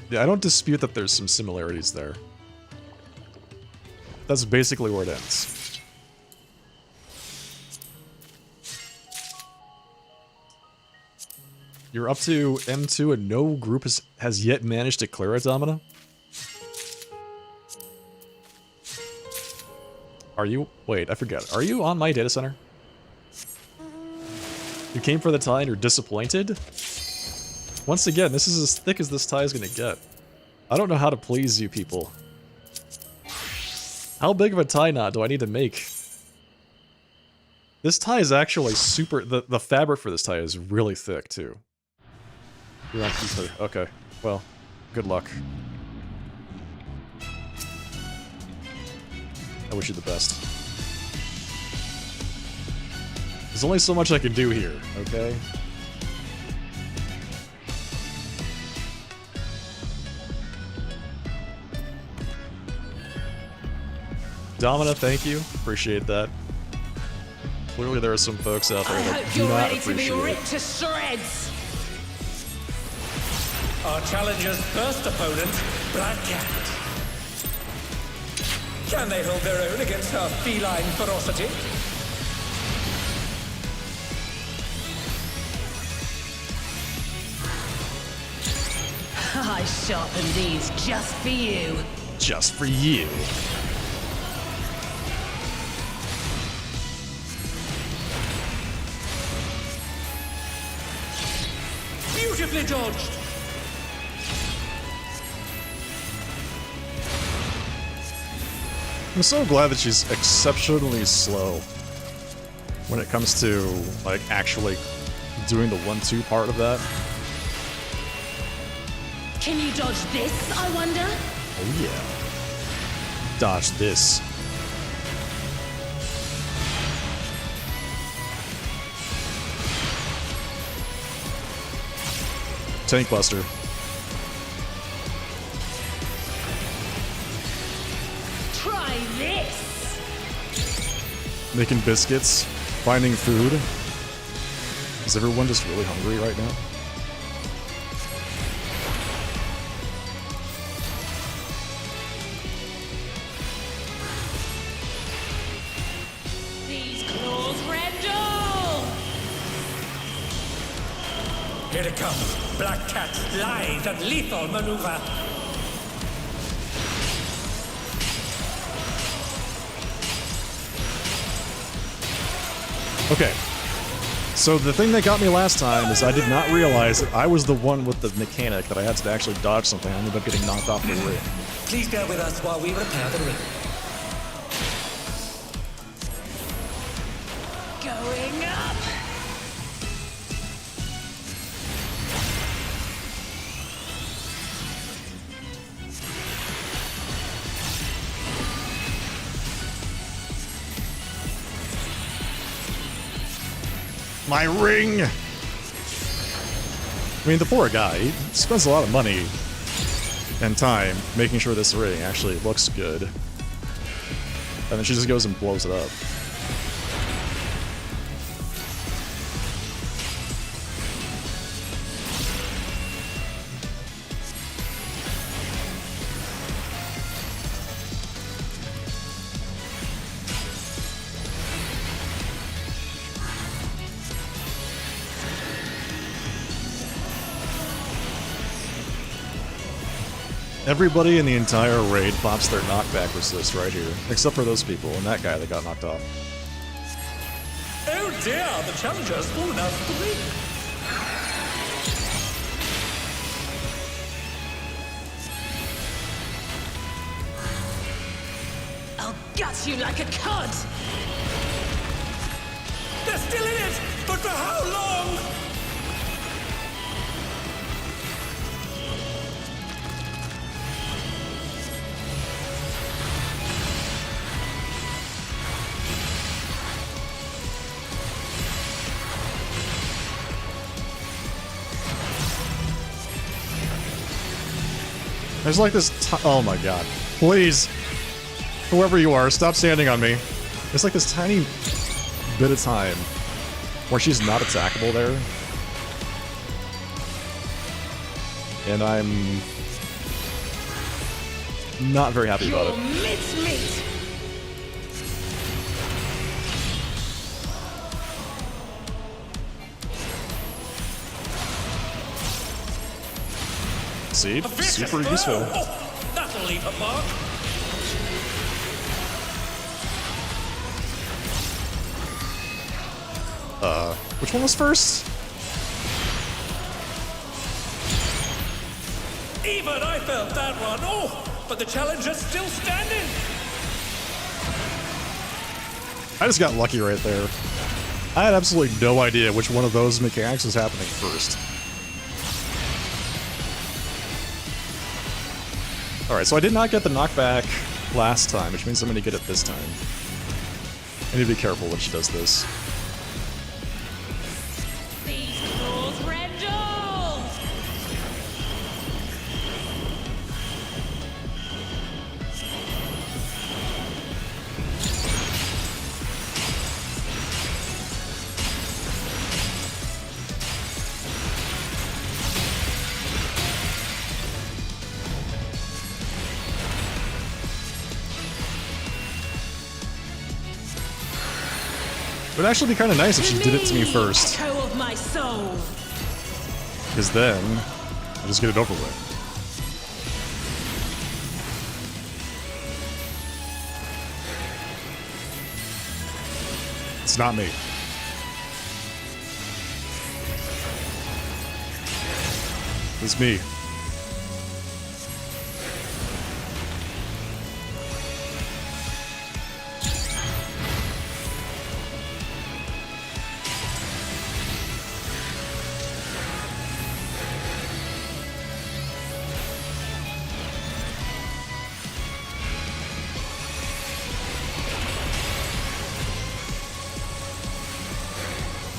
Yeah, I don't dispute that there's some similarities there. That's basically where it ends. You're up to M2 and no group has yet managed to clear it, Domina? Are you? Wait, I forget. Are you on my data center? You came for the tie and you're disappointed? Once again, this is as thick as this tie is gonna get. I don't know how to please you people. How big of a tie knot do I need to make? This tie is actually super... The fabric for this tie is really thick, too. You're on P30. Okay, well, good luck. I wish you the best. There's only so much I can do here, okay? Domina, thank you. Appreciate that. Clearly there are some folks out there that do not appreciate it. To shreds. Our challenger's first opponent, Black Cat. Can they hold their own against her feline ferocity? I sharpened these just for you. Just for you. Beautifully dodged. I'm so glad that she's exceptionally slow when it comes to, like, actually doing the 1-2 part of that. Can you dodge this, I wonder? Oh yeah. Dodge this. Tank Buster. Try this. Making biscuits. Finding food. Is everyone just really hungry right now? These claws rendle. Here it comes. Black Cat's lithe and lethal maneuver. Okay. So the thing that got me last time is I did not realize that I was the one with the mechanic that I had to actually dodge something. I ended up getting knocked off the ring. Please bear with us while we repair the ring. Going up. My ring! I mean, the poor guy, he spends a lot of money and time making sure this ring actually looks good. And then she just goes and blows it up. Everybody in the entire raid pops their knockback resist right here, except for those people and that guy that got knocked off. Oh dear, the challenger's fallen out of the ring. I'll gut you like a cod. They're still in it, but for how long? There's like this oh my god. Please! Whoever you are, stop standing on me. There's like this tiny bit of time where she's not attackable there. And I'm not very happy about it. Mincemeat. See? A vicious Super blow. useful. Oh, that'll leave a mark. Which one was first? Even I felt that one. Oh, but the challenger's still standing. I just got lucky right there. I had absolutely no idea which one of those mechanics was happening first. Alright, so I did not get the knockback last time, which means I'm going to get it this time. I need to be careful when she does this. These claws rendle! It would actually be kind of nice if she did it to me first. Echo of my soul. Because then, I'll just get it over with. It's not me. It's me.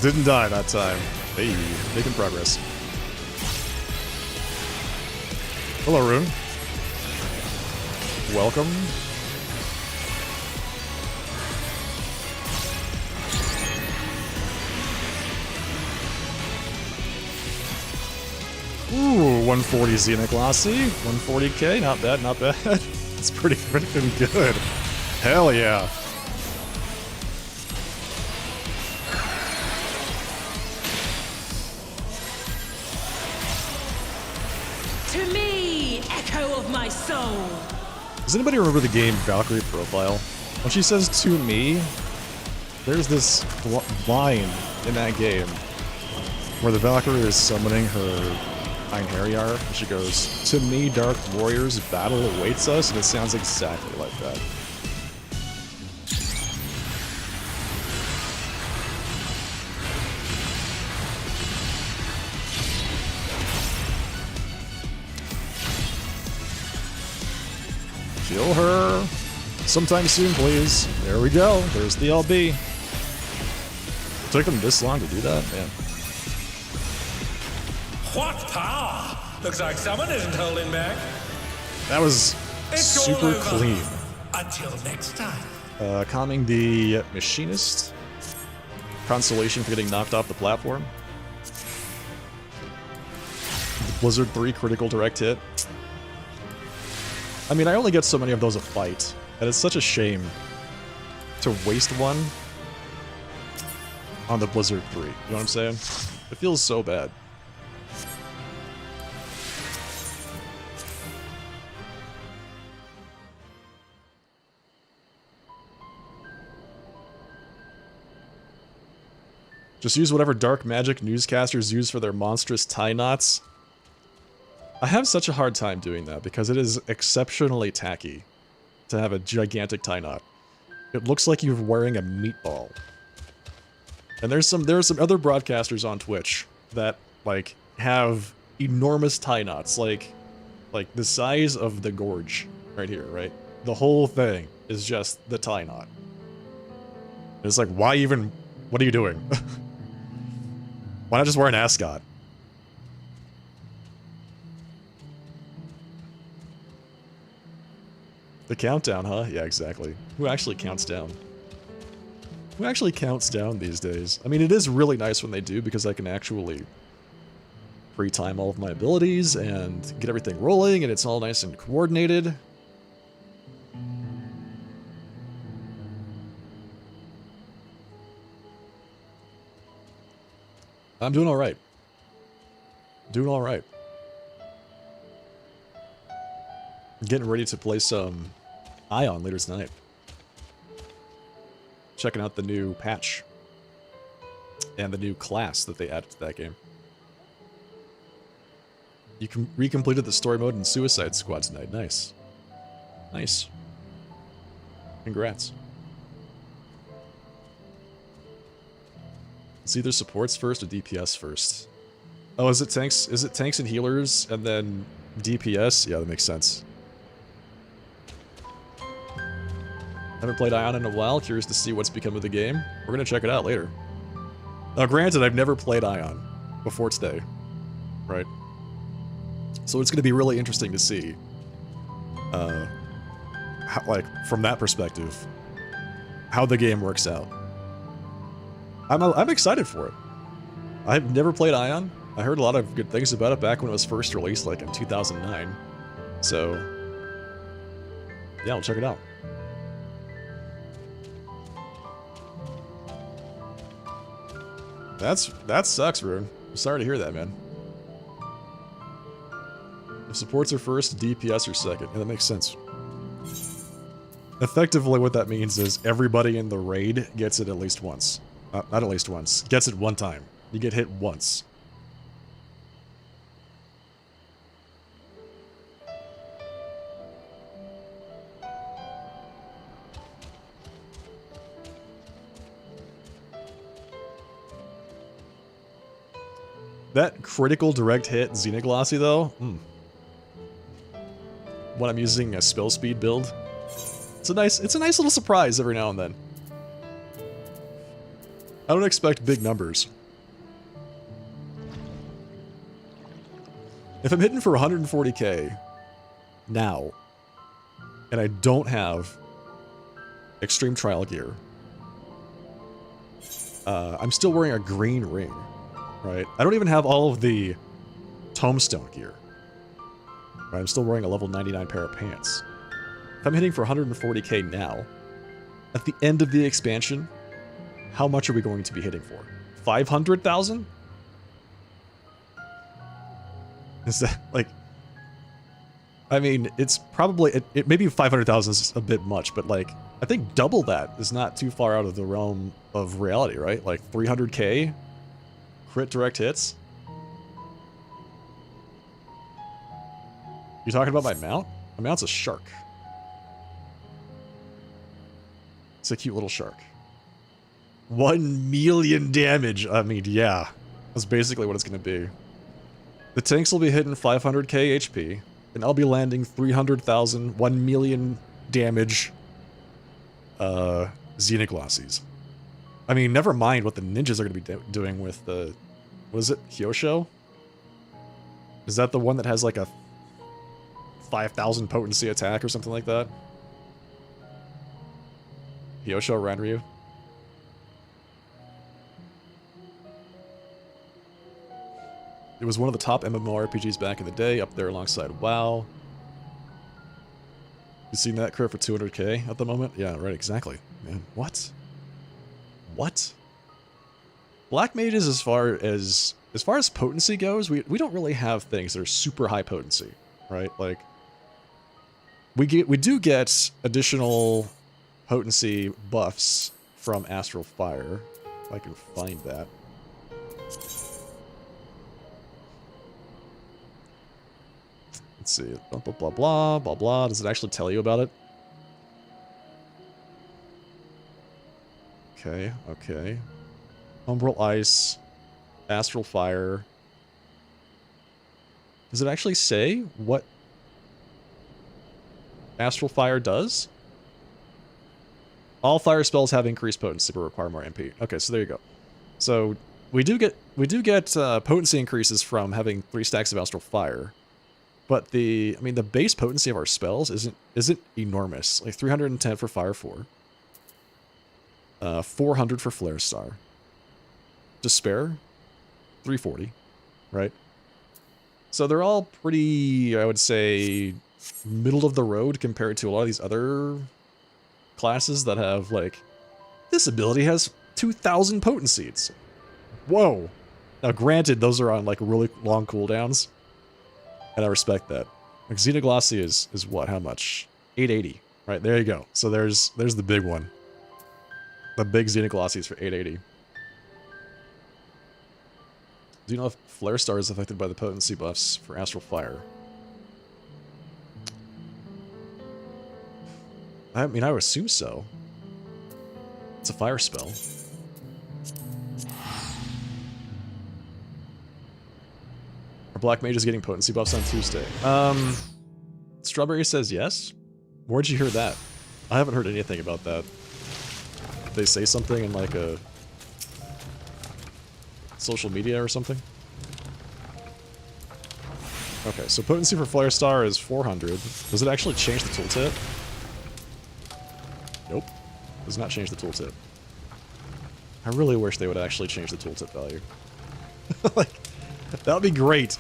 Didn't die that time. Hey, making progress. Hello, Rune. Welcome. Ooh, 140 Xenoglossy. 140k, not bad, not bad. It's pretty freaking good. Hell yeah. To me, echo of my soul. Does anybody remember the game Valkyrie Profile? When she says "to me," there's this line in that game where the Valkyrie is summoning her Einherjar, and she goes, "To me, Dark Warriors, battle awaits us," and it sounds exactly like that. Kill her sometime soon, please. There we go. There's the LB. It took them this long to do that? Man. What power! Looks like someone isn't holding back. That was It's all super over. clean. Until next time. Calming the Machinist. Consolation for getting knocked off the platform. The Blizzard 3 critical direct hit. I mean, I only get so many of those a fight, and it's such a shame to waste one on the Blizzard 3. You know what I'm saying? It feels so bad. Just use whatever dark magic newscasters use for their monstrous tie knots. I have such a hard time doing that because it is exceptionally tacky to have a gigantic tie knot. It looks like you're wearing a meatball. And there are some other broadcasters on Twitch that like have enormous tie knots, like the size of the gorge right here, right? The whole thing is just the tie knot. It's like, why even? What are you doing? Why not just wear an ascot? The countdown, huh? Yeah, exactly. Who actually counts down? Who actually counts down these days? I mean, it is really nice when they do because I can actually pre-time all of my abilities and get everything rolling and it's all nice and coordinated. I'm doing alright. Doing alright. Getting ready to play some Ion later tonight. Checking out the new patch. And the new class that they added to that game. You recompleted the story mode in Suicide Squad tonight. Nice. Nice. Congrats. It's either supports first or DPS first. Oh, is it tanks? Is it tanks and healers and then DPS? Yeah, that makes sense. Haven't played Ion in a while. Curious to see what's become of the game. We're gonna check it out later. Now, granted, I've never played Ion before today, right? So it's gonna be really interesting to see, how, like, from that perspective, how the game works out. I'm excited for it. I've never played Ion. I heard a lot of good things about it back when it was first released, like in 2009. So, yeah, I'll check it out. That sucks, Rune. I'm sorry to hear that, man. If supports are first, DPS are second. Yeah, that makes sense. Effectively, what that means is everybody in the raid gets it at least once. Not at least once. Gets it one time. You get hit once. That critical direct hit Xenoglossy, though, when I'm using a spell speed build, it's a nice little surprise every now and then. I don't expect big numbers. If I'm hitting for 140k now, and I don't have extreme trial gear, I'm still wearing a green ring. Right? I don't even have all of the tombstone gear. Right? I'm still wearing a level 99 pair of pants. If I'm hitting for 140k now, at the end of the expansion, how much are we going to be hitting for? 500,000? Is that, like... I mean, it's probably... It maybe 500,000 is a bit much, but, like, I think double that is not too far out of the realm of reality, right? Like, 300k? Crit direct hits? You talking about my mount? My mount's a shark. It's a cute little shark. 1 million damage! I mean, yeah. That's basically what it's gonna be. The tanks will be hitting 500k HP, and I'll be landing 300,000, 1 million damage, Xenoglossies. I mean, never mind what the ninjas are going to be doing with the... What is it? Hyosho? Is that the one that has like a 5,000 potency attack or something like that? Hyosho Ranryu? It was one of the top MMORPGs back in the day, up there alongside WoW. You seen that crit for 200k at the moment? Yeah, right, exactly. Man, what? What? Black mages, as far as potency goes, we don't really have things that are super high potency, right? Like, we do get additional potency buffs from Astral Fire, if I can find that. Let's see, blah blah blah blah blah blah. Does it actually tell you about it? Okay, okay. Umbral Ice, Astral Fire. Does it actually say what Astral Fire does? All fire spells have increased potency but require more MP. Okay, so there you go. So we do get potency increases from having 3 stacks of Astral Fire, but the base potency of our spells isn't enormous. Like 310 for Fire 4, 400 for Flare Star. Despair, 340, right? So they're all pretty, I would say, middle of the road compared to a lot of these other classes that have, like, this ability has 2,000 potencies. Whoa! Now, granted, those are on, like, really long cooldowns, and I respect that. Like, Xenoglossy is what? How much? 880. Right, there you go. So there's the big one. The big Xenoglossy is for 880. Do you know if Flare Star is affected by the potency buffs for Astral Fire? I mean, I would assume so. It's a fire spell. Are Black Mages getting potency buffs on Tuesday? Strawberry says yes. Where'd you hear that? I haven't heard anything about that. Did they say something in like a social media or something? Okay, so potency for Flare Star is 400. Does it actually change the tooltip? Nope. Does not change the tooltip. I really wish they would actually change the tooltip value. Like, that would be great.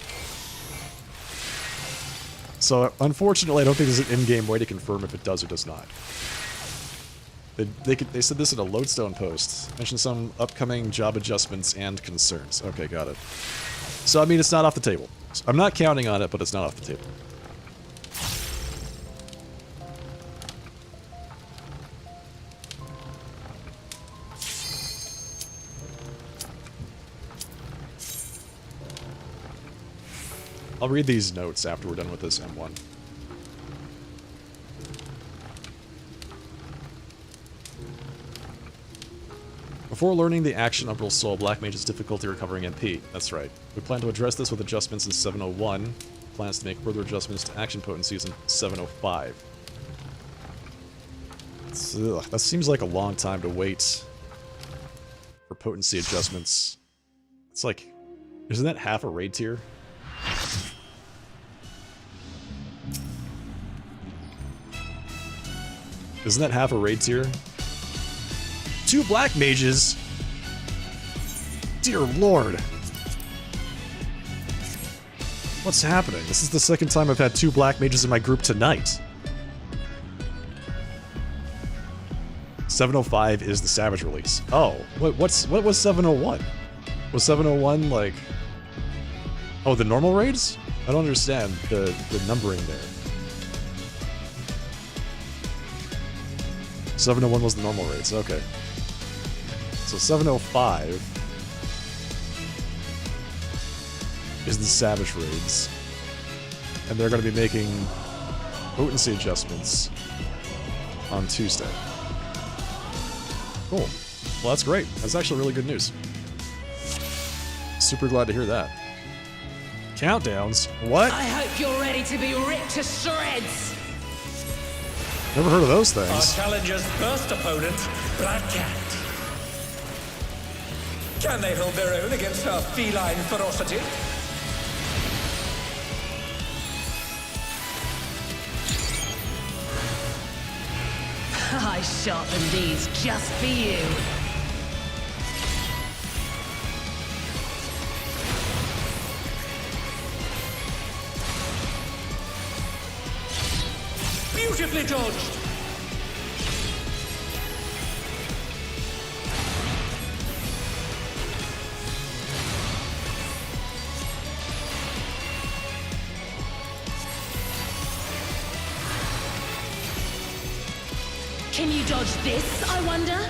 So, unfortunately, I don't think there's an in-game way to confirm if it does or does not. They said this in a Lodestone post. Mentioned some upcoming job adjustments and concerns. Okay, got it. So, I mean, it's not off the table. I'm not counting on it, but it's not off the table. I'll read these notes after we're done with this M1. Before learning the action Umbral Soul, Black Mage's difficulty recovering MP. That's right. We plan to address this with adjustments in 701. Plans to make further adjustments to action potencies in 705. That seems like a long time to wait for potency adjustments. It's like, isn't that half a raid tier? Isn't that half a raid tier? 2 Black Mages? Dear Lord. What's happening? This is the second time I've had 2 Black Mages in my group tonight. 705 is the Savage release. Oh, what was 701? Was 701 like... Oh, the normal raids? I don't understand the numbering there. 701 was the normal raids, okay. So 705 is the Savage raids. And they're going to be making potency adjustments on Tuesday. Cool. Well, that's great. That's actually really good news. Super glad to hear that. Countdowns? What? I hope you're ready to be ripped to shreds. Never heard of those Our things. challenger's first opponent, Black Cat. Can they hold their own against her feline ferocity? I sharpened these just for you. Beautifully dodged! Can you dodge this, I wonder?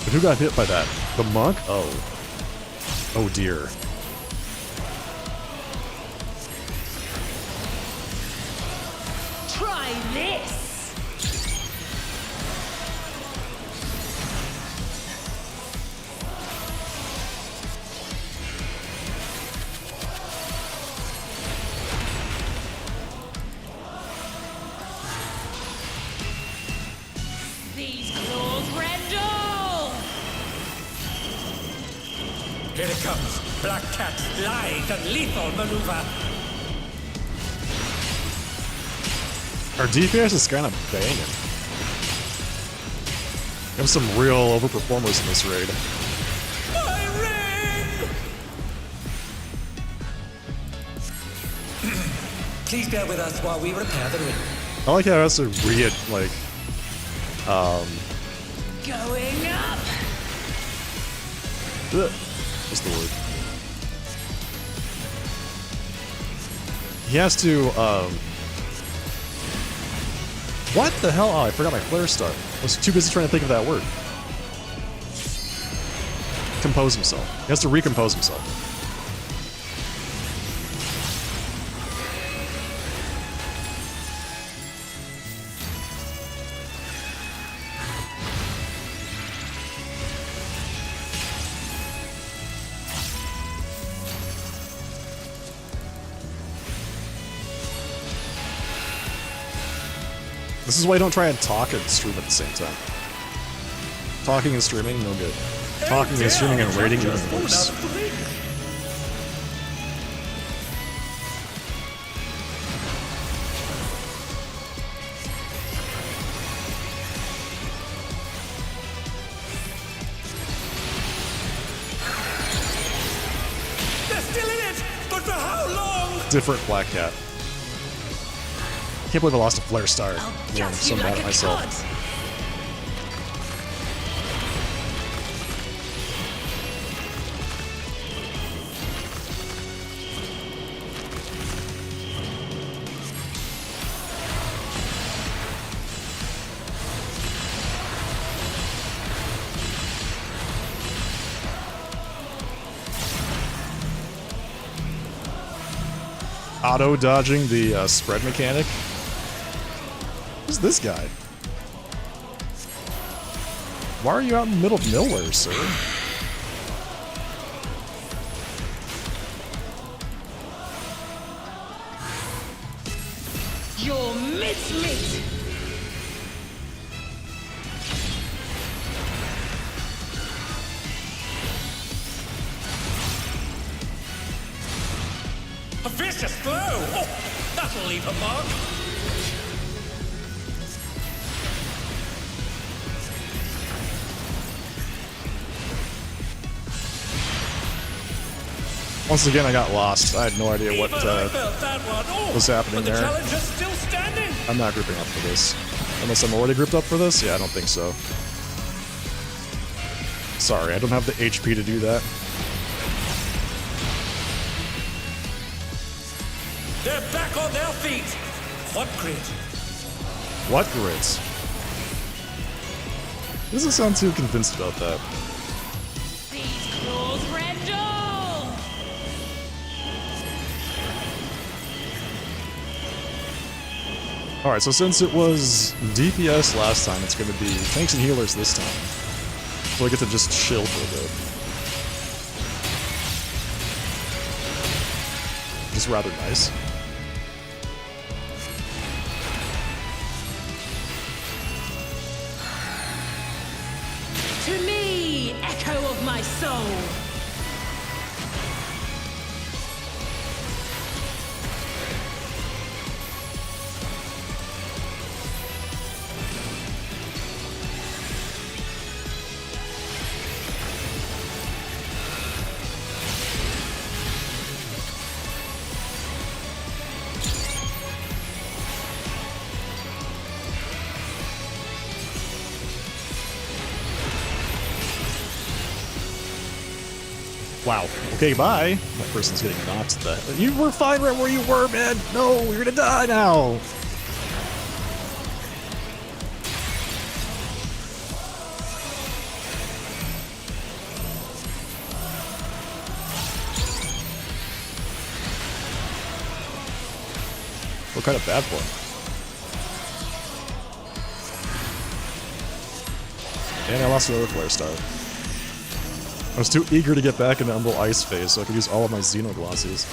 But who got hit by that? The monk? Oh. Oh dear. Try this! These claws rendle! Here it comes. Black Cat's lithe and lethal maneuver. Our DPS is kind of banging. We have some real overperformers in this raid. My ring! Please bear with us while we repair the ring. I like how it has to read, like, Going up! what's the word? He has to, What the hell? Oh, I forgot my flare star. I was too busy trying to think of that word. Compose himself. He has to recompose himself. This is why you don't try and talk and stream at the same time. Talking and streaming, no good. Talking and streaming and rating, even worse. They're still in it, but for how long? Different Black Cat. Can't believe I lost a flare star. Yeah, I'm so mad at myself. Auto dodging the spread mechanic. Who's this guy? Why are you out in the middle of nowhere, sir? You're mincemeat! A vicious blow! Oh, that'll leave a mark. Once again, I got lost. I had no idea what Even I felt that one. Oh, was happening but the there. challenger's still standing. I'm not grouping up for this. Unless I'm already grouped up for this? Yeah, I don't think so. Sorry, I don't have the HP to do that. They're back on their feet. What grit? What grits? He doesn't sound too convinced about that. These claws rendle! Alright, so since it was DPS last time, it's going to be tanks and healers this time. So I get to just chill for a bit. Which is rather nice. To me, echo of my soul! Wow. Okay, bye. That person's getting knocked to that. You were fine right where you were, man. No, you're gonna die now. What kind of bad boy? And I lost another flare star. I was too eager to get back into Umbral Ice phase so I could use all of my Xenoglosses.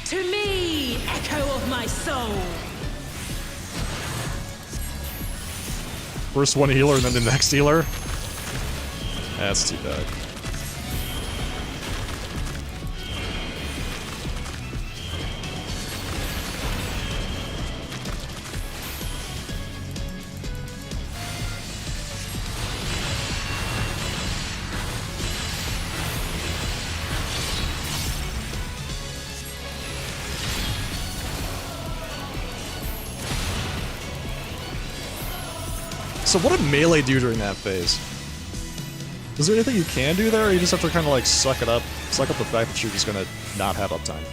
To me, echo of my soul! First one healer and then the next healer? That's too bad. So what did melee do during that phase? Is there anything you can do there, or you just have to kind of like suck it up? Suck up the fact that you're just gonna not have uptime?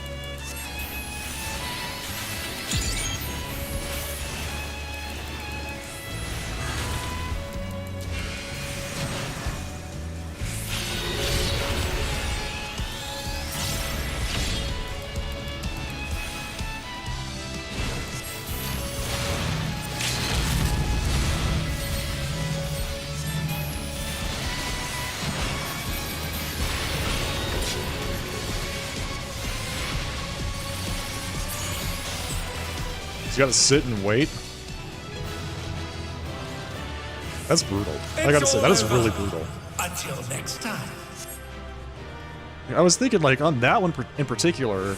You gotta sit and wait. That's brutal. I gotta say, that is really brutal. Until next time. I was thinking, like, on that one in particular,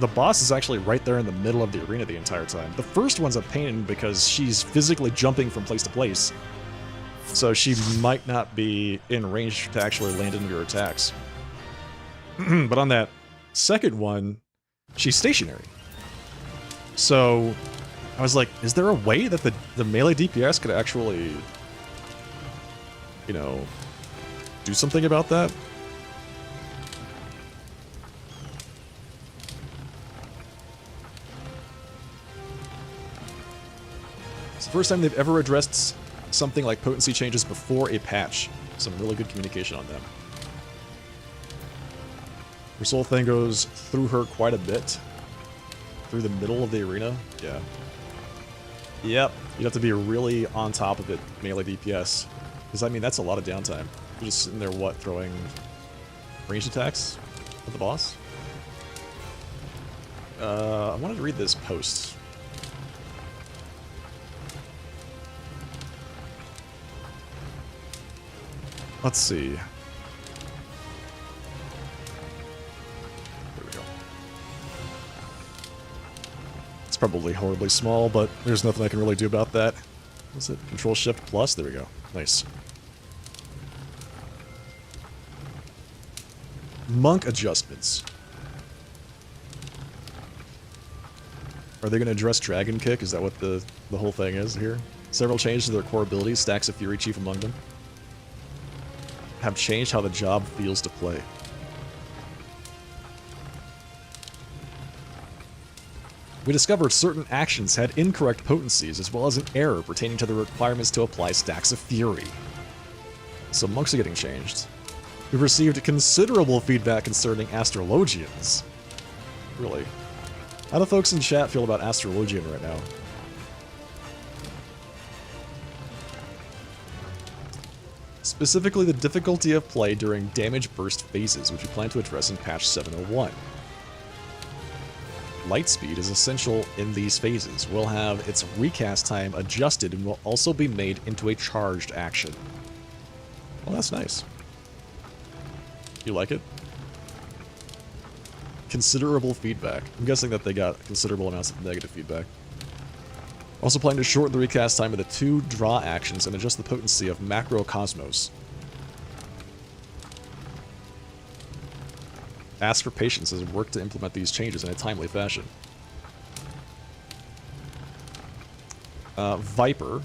the boss is actually right there in the middle of the arena the entire time. The first one's a pain because she's physically jumping from place to place, so she might not be in range to actually land into your attacks. But on that second one, she's stationary. So, I was like, is there a way that the melee DPS could actually, you know, do something about that? It's the first time they've ever addressed something like potency changes before a patch. Some really good communication on them. Her soul thing goes through her quite a bit. Through the middle of the arena? Yeah. Yep. You'd have to be really on top of it, melee DPS. Because, I mean, that's a lot of downtime. You're just sitting there, what, throwing ranged attacks at the boss? I wanted to read this post. Let's see. Probably horribly small, but there's nothing I can really do about that. What's it? Control Shift Plus? There we go. Nice. Monk adjustments. Are they going to address Dragon Kick? Is that what the whole thing is here? Several changes to their core abilities, Stacks of Fury chief among them, have changed how the job feels to play. We discovered certain actions had incorrect potencies, as well as an error pertaining to the requirements to apply Stacks of Fury. So monks are getting changed. We've received considerable feedback concerning Astrologians. Really? How do folks in chat feel about Astrologian right now? Specifically the difficulty of play during damage burst phases, which we plan to address in patch 701. Light speed is essential in these phases. We'll have its recast time adjusted and will also be made into a charged action. Well, that's nice. You like it? Considerable feedback. I'm guessing that they got considerable amounts of negative feedback. Also planning to shorten the recast time of the 2 draw actions and adjust the potency of Macrocosmos. Ask for patience as we work to implement these changes in a timely fashion. Viper.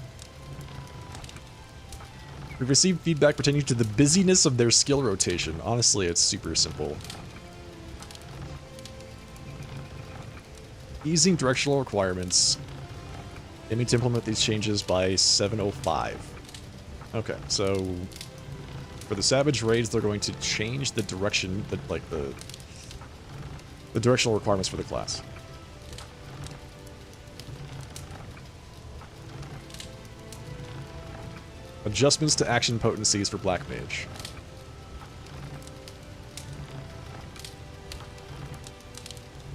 We've received feedback pertaining to the busyness of their skill rotation. Honestly, it's super simple. Easing directional requirements. Aiming to implement these changes by 7:05. Okay, so for the Savage Raids, they're going to change the direction, the directional requirements for the class. Adjustments to action potencies for Black Mage.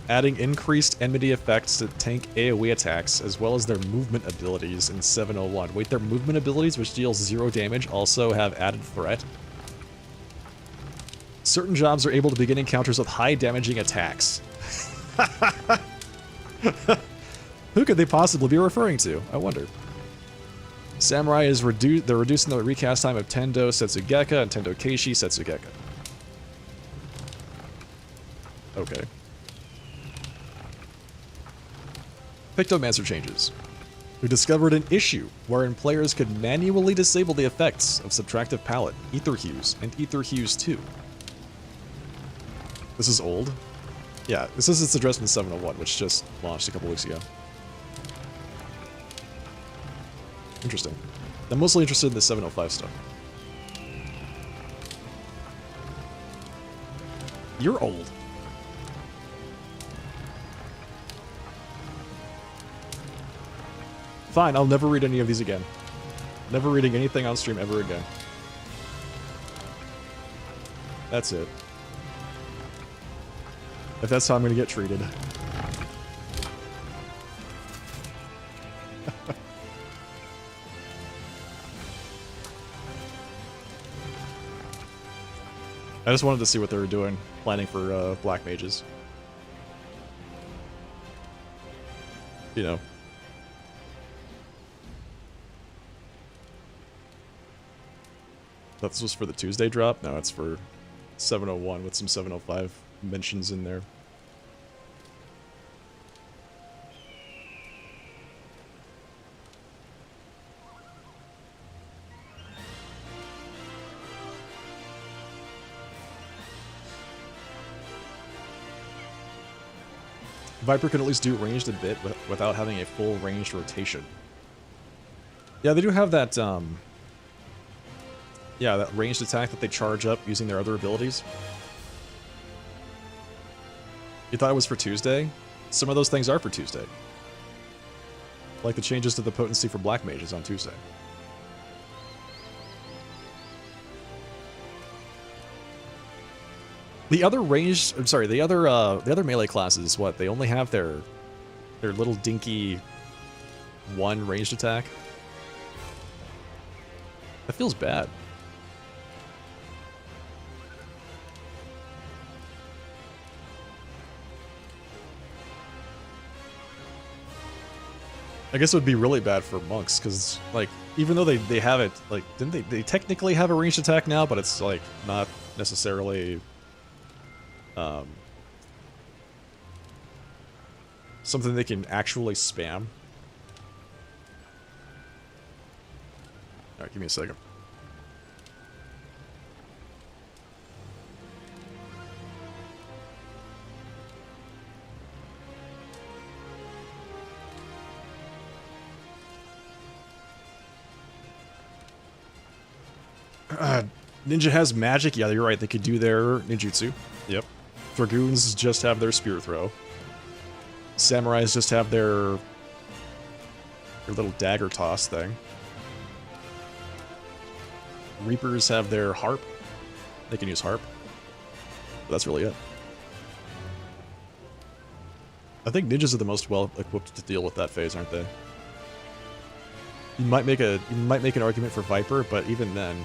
Adding increased enmity effects to tank AoE attacks, as well as their movement abilities in 701. Wait, their movement abilities, which deals 0 damage, also have added threat? Certain jobs are able to begin encounters with high damaging attacks. Who could they possibly be referring to? I wonder. Samurai is they're reducing the recast time of Tendo Setsugeka and Tendo Keishi Setsugeka. Okay. Pictomancer changes. We discovered an issue wherein players could manually disable the effects of Subtractive Palette, Ether Hues, and Ether Hues 2. This is old. Yeah, this is its address in 701, which just launched a couple weeks ago. Interesting. I'm mostly interested in the 705 stuff. You're old. Fine, I'll never read any of these again. Never reading anything on stream ever again. That's it. If that's how I'm gonna get treated. I just wanted to see what they were doing, planning for black mages. You know. Thought this was for the Tuesday drop? No, it's for 701 with some 705 mentions in there. Viper can at least do ranged a bit without having a full ranged rotation. Yeah, they do have that, yeah, that ranged attack that they charge up using their other abilities. You thought it was for Tuesday? Some of those things are for Tuesday. Like the changes to the potency for black mages on Tuesday. The other ranged, I'm sorry, the other melee classes, what? They only have their little dinky one ranged attack. That feels bad. I guess it would be really bad for monks, because, like, even though they have it, like, didn't they technically have a ranged attack now, but it's, like, not necessarily, something they can actually spam. Alright, give me a second. Ninja has magic. Yeah, you're right. They could do their ninjutsu. Yep. Dragoons just have their spear throw. Samurais just have their little dagger toss thing. Reapers have their harp. They can use harp. But that's really it. I think ninjas are the most well equipped to deal with that phase, aren't they? You might make an argument for Viper, but even then,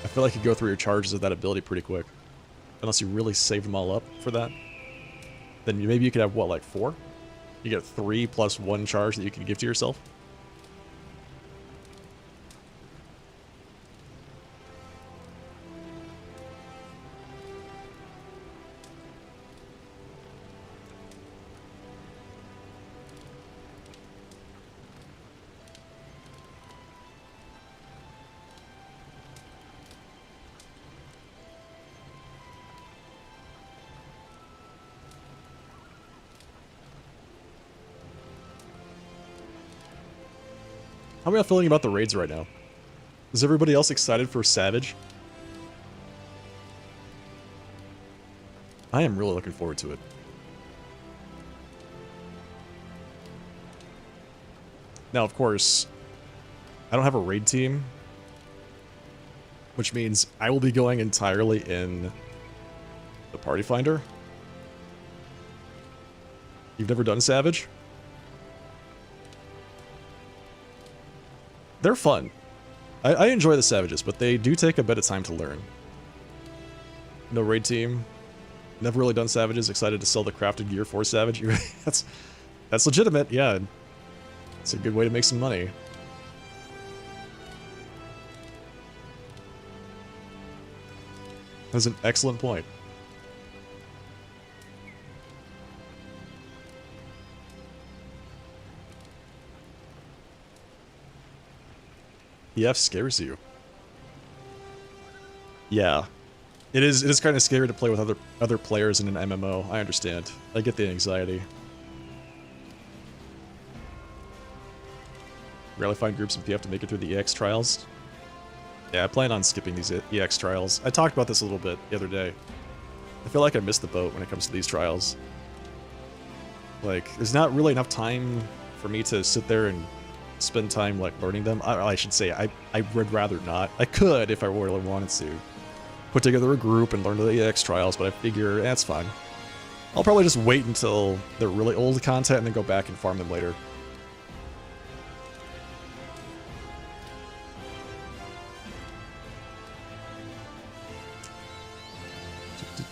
I feel like you go through your charges of that ability pretty quick. Unless you really save them all up for that. Then maybe you could have, what, like 4? You get 3 plus 1 charge that you can give to yourself. How are y'all feeling about the raids right now? Is everybody else excited for Savage? I am really looking forward to it. Now, of course, I don't have a raid team, which means I will be going entirely in the Party Finder. You've never done Savage? They're fun. I enjoy the Savages, but they do take a bit of time to learn. No raid team. Never really done Savages. Excited to sell the crafted gear for Savage. That's legitimate, yeah. It's a good way to make some money. That's an excellent point. EF scares you. Yeah. It is kind of scary to play with other players in an MMO. I understand. I get the anxiety. Rarely find groups in PF to make it through the EX trials. Yeah, I plan on skipping these EX trials. I talked about this a little bit the other day. I feel like I missed the boat when it comes to these trials. Like, there's not really enough time for me to sit there and spend time, like, learning them. I should say, I would rather not. I could if I really wanted to. Put together a group and learn the EX trials, but I figure that's fine. I'll probably just wait until they're really old content and then go back and farm them later.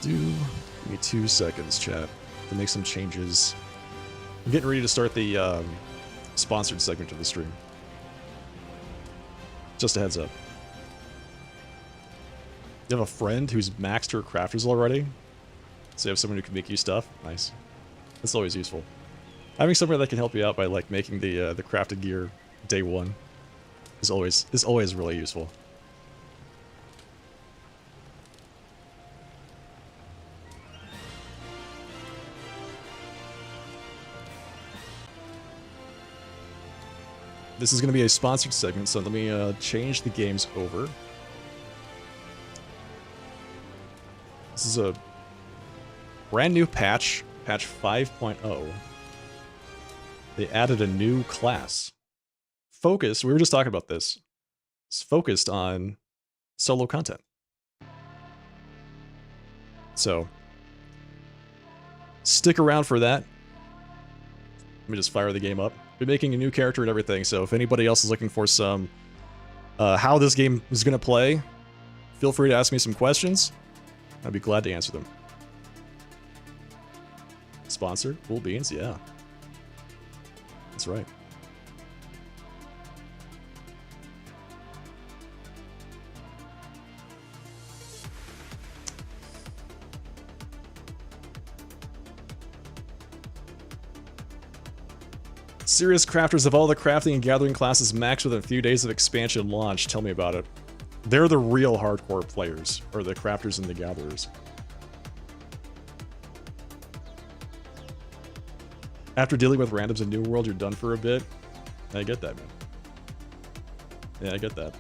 Give me 2 seconds, chat, to make some changes. I'm getting ready to start the sponsored segment of the stream. Just a heads up. You have a friend who's maxed her crafters already? So you have someone who can make you stuff? Nice. That's always useful. Having somebody that can help you out by like making the crafted gear day one is always really useful. This is going to be a sponsored segment, so let me change the games over. This is a brand new patch, patch 5.0. They added a new class. Focused, we were just talking about this. It's focused on solo content. So, stick around for that. Let me just fire the game up. We're making a new character and everything, so if anybody else is looking for some how this game is going to play, feel free to ask me some questions. I'd be glad to answer them. Sponsor? Cool Beans? Yeah. That's right. Serious crafters of all the crafting and gathering classes max within a few days of expansion launch. Tell me about it. They're the real hardcore players, or the crafters and the gatherers. After dealing with randoms in New World, you're done for a bit. I get that, man. Yeah, I get that.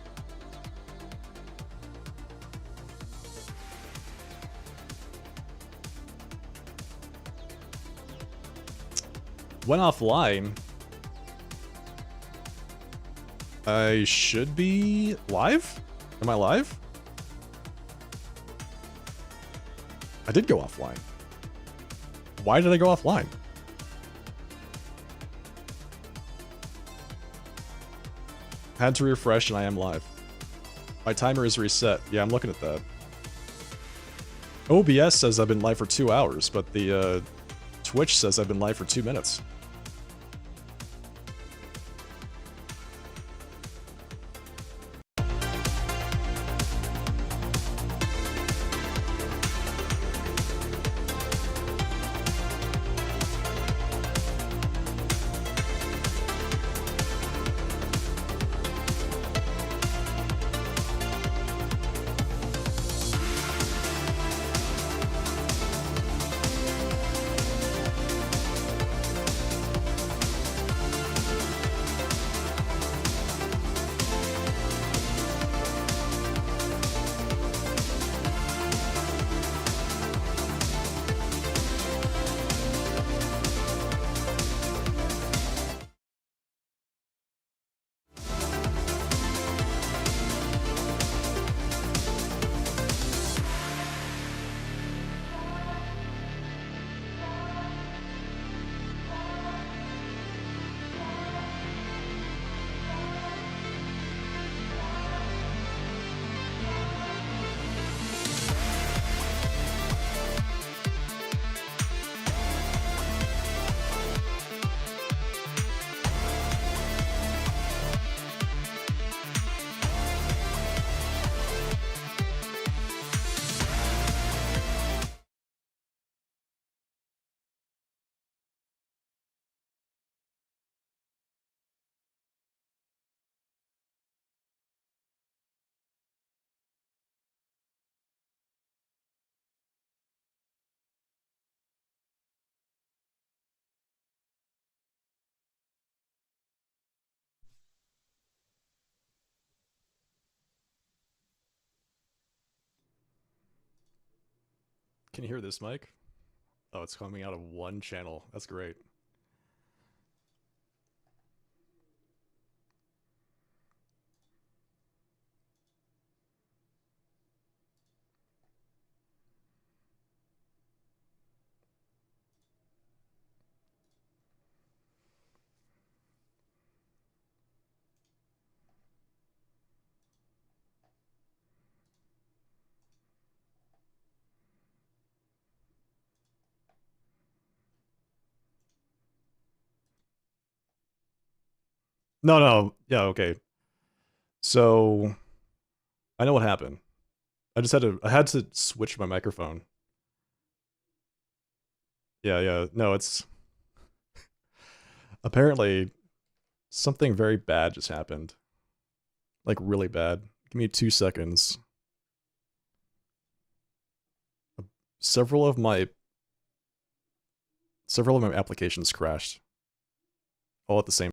Went offline. I should be live? Am I live? I did go offline. Why did I go offline? Had to refresh and I am live. My timer is reset. Yeah, I'm looking at that. OBS says I've been live for 2 hours, but the Twitch says I've been live for 2 minutes. Can you hear this, Mike? Oh, it's coming out of one channel. That's great. No. Yeah, okay. So I know what happened. I had to switch my microphone. Yeah. No, it's apparently something very bad just happened. Like really bad. Give me 2 seconds. Several of my applications crashed. All at the same.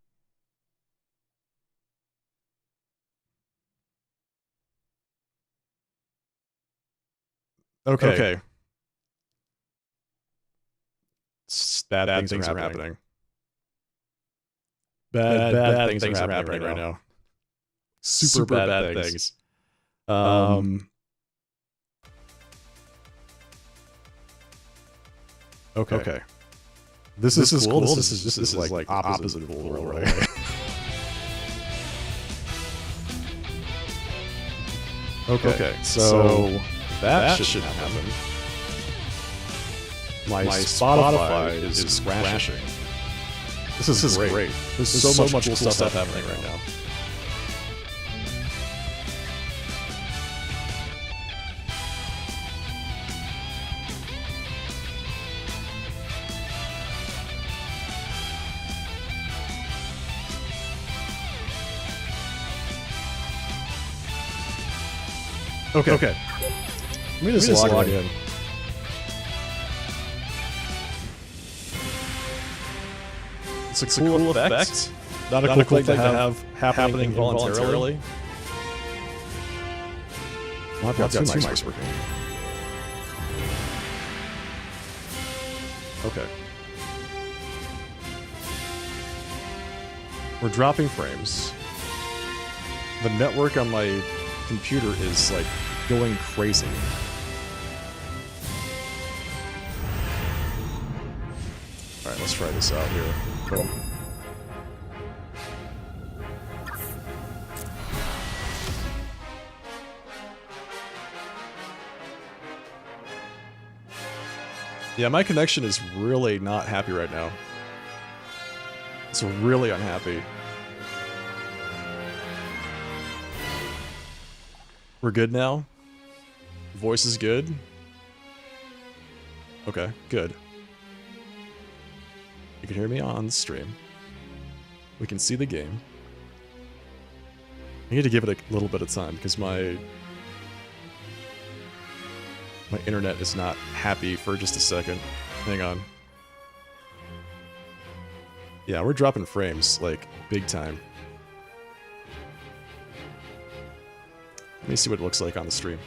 Okay. Bad things are happening. Bad things are happening right now. Super bad things. Okay. This is cool. This is like opposite of cool, right? Okay. So that should happen. My Spotify is crashing. This is great. There's so much cool stuff happening right now. Okay. Let me just log in. It's a cool effect. Not a cool thing to have happening voluntarily. Well, I've got two mics working. Okay. We're dropping frames. The network on my computer is like going crazy. Alright, let's try this out here. Boom. Yeah, my connection is really not happy right now. It's really unhappy. We're good now? Voice is good? Okay, good. You can hear me on the stream. We can see the game. I need to give it a little bit of time because my internet is not happy for just a second. Hang on. Yeah, we're dropping frames, like, big time. Let me see what it looks like on the stream.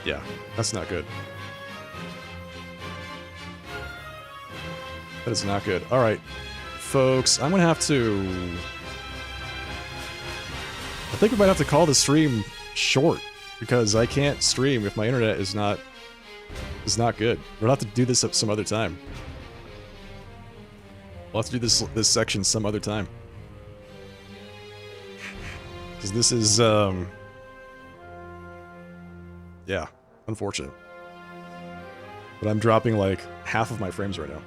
Yeah, that's not good. That is not good. Alright, folks, I'm gonna have to... I think we might have to call the stream short, because I can't stream if my internet is not good. We'll have to do this at some other time. We'll have to do this section some other time. Because this is, yeah, unfortunate. But I'm dropping like half of my frames right now.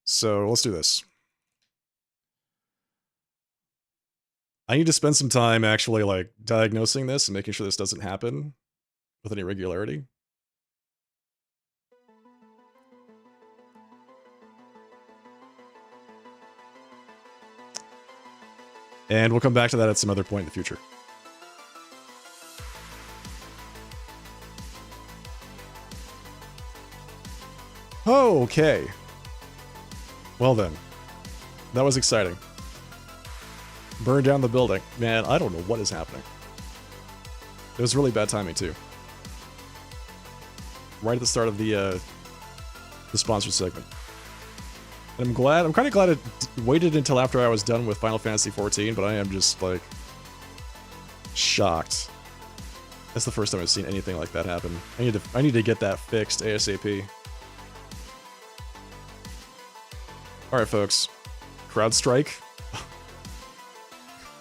So let's do this. I need to spend some time actually like diagnosing this and making sure this doesn't happen with any regularity. And we'll come back to that at some other point in the future. Okay. Well then. That was exciting. Burn down the building. Man, I don't know what is happening. It was really bad timing, too. Right at the start of the sponsor segment. And I'm kind of glad it waited until after I was done with Final Fantasy XIV, but I am just, like, shocked. That's the first time I've seen anything like that happen. I need to get that fixed ASAP. Alright, folks. CrowdStrike.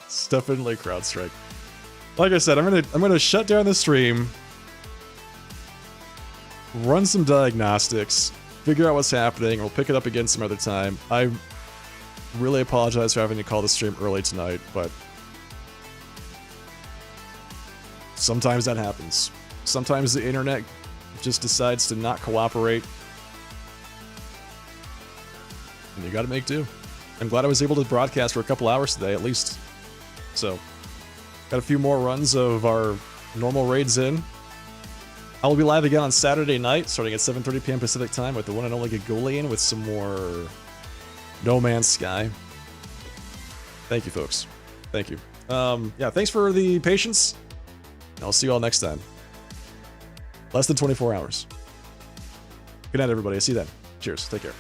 It's definitely CrowdStrike. Like I said, I'm gonna shut down the stream, run some diagnostics, figure out what's happening, and we'll pick it up again some other time. I really apologize for having to call the stream early tonight, but sometimes that happens. Sometimes the internet just decides to not cooperate, and you gotta make do. I'm glad I was able to broadcast for a couple hours today, at least. So, got a few more runs of our normal raids in. I will be live again on Saturday night, starting at 7:30 p.m. Pacific time with the one and only Gagolian with some more No Man's Sky. Thank you, folks. Thank you. Yeah, thanks for the patience. I'll see you all next time. Less than 24 hours. Good night, everybody. See you then. Cheers. Take care.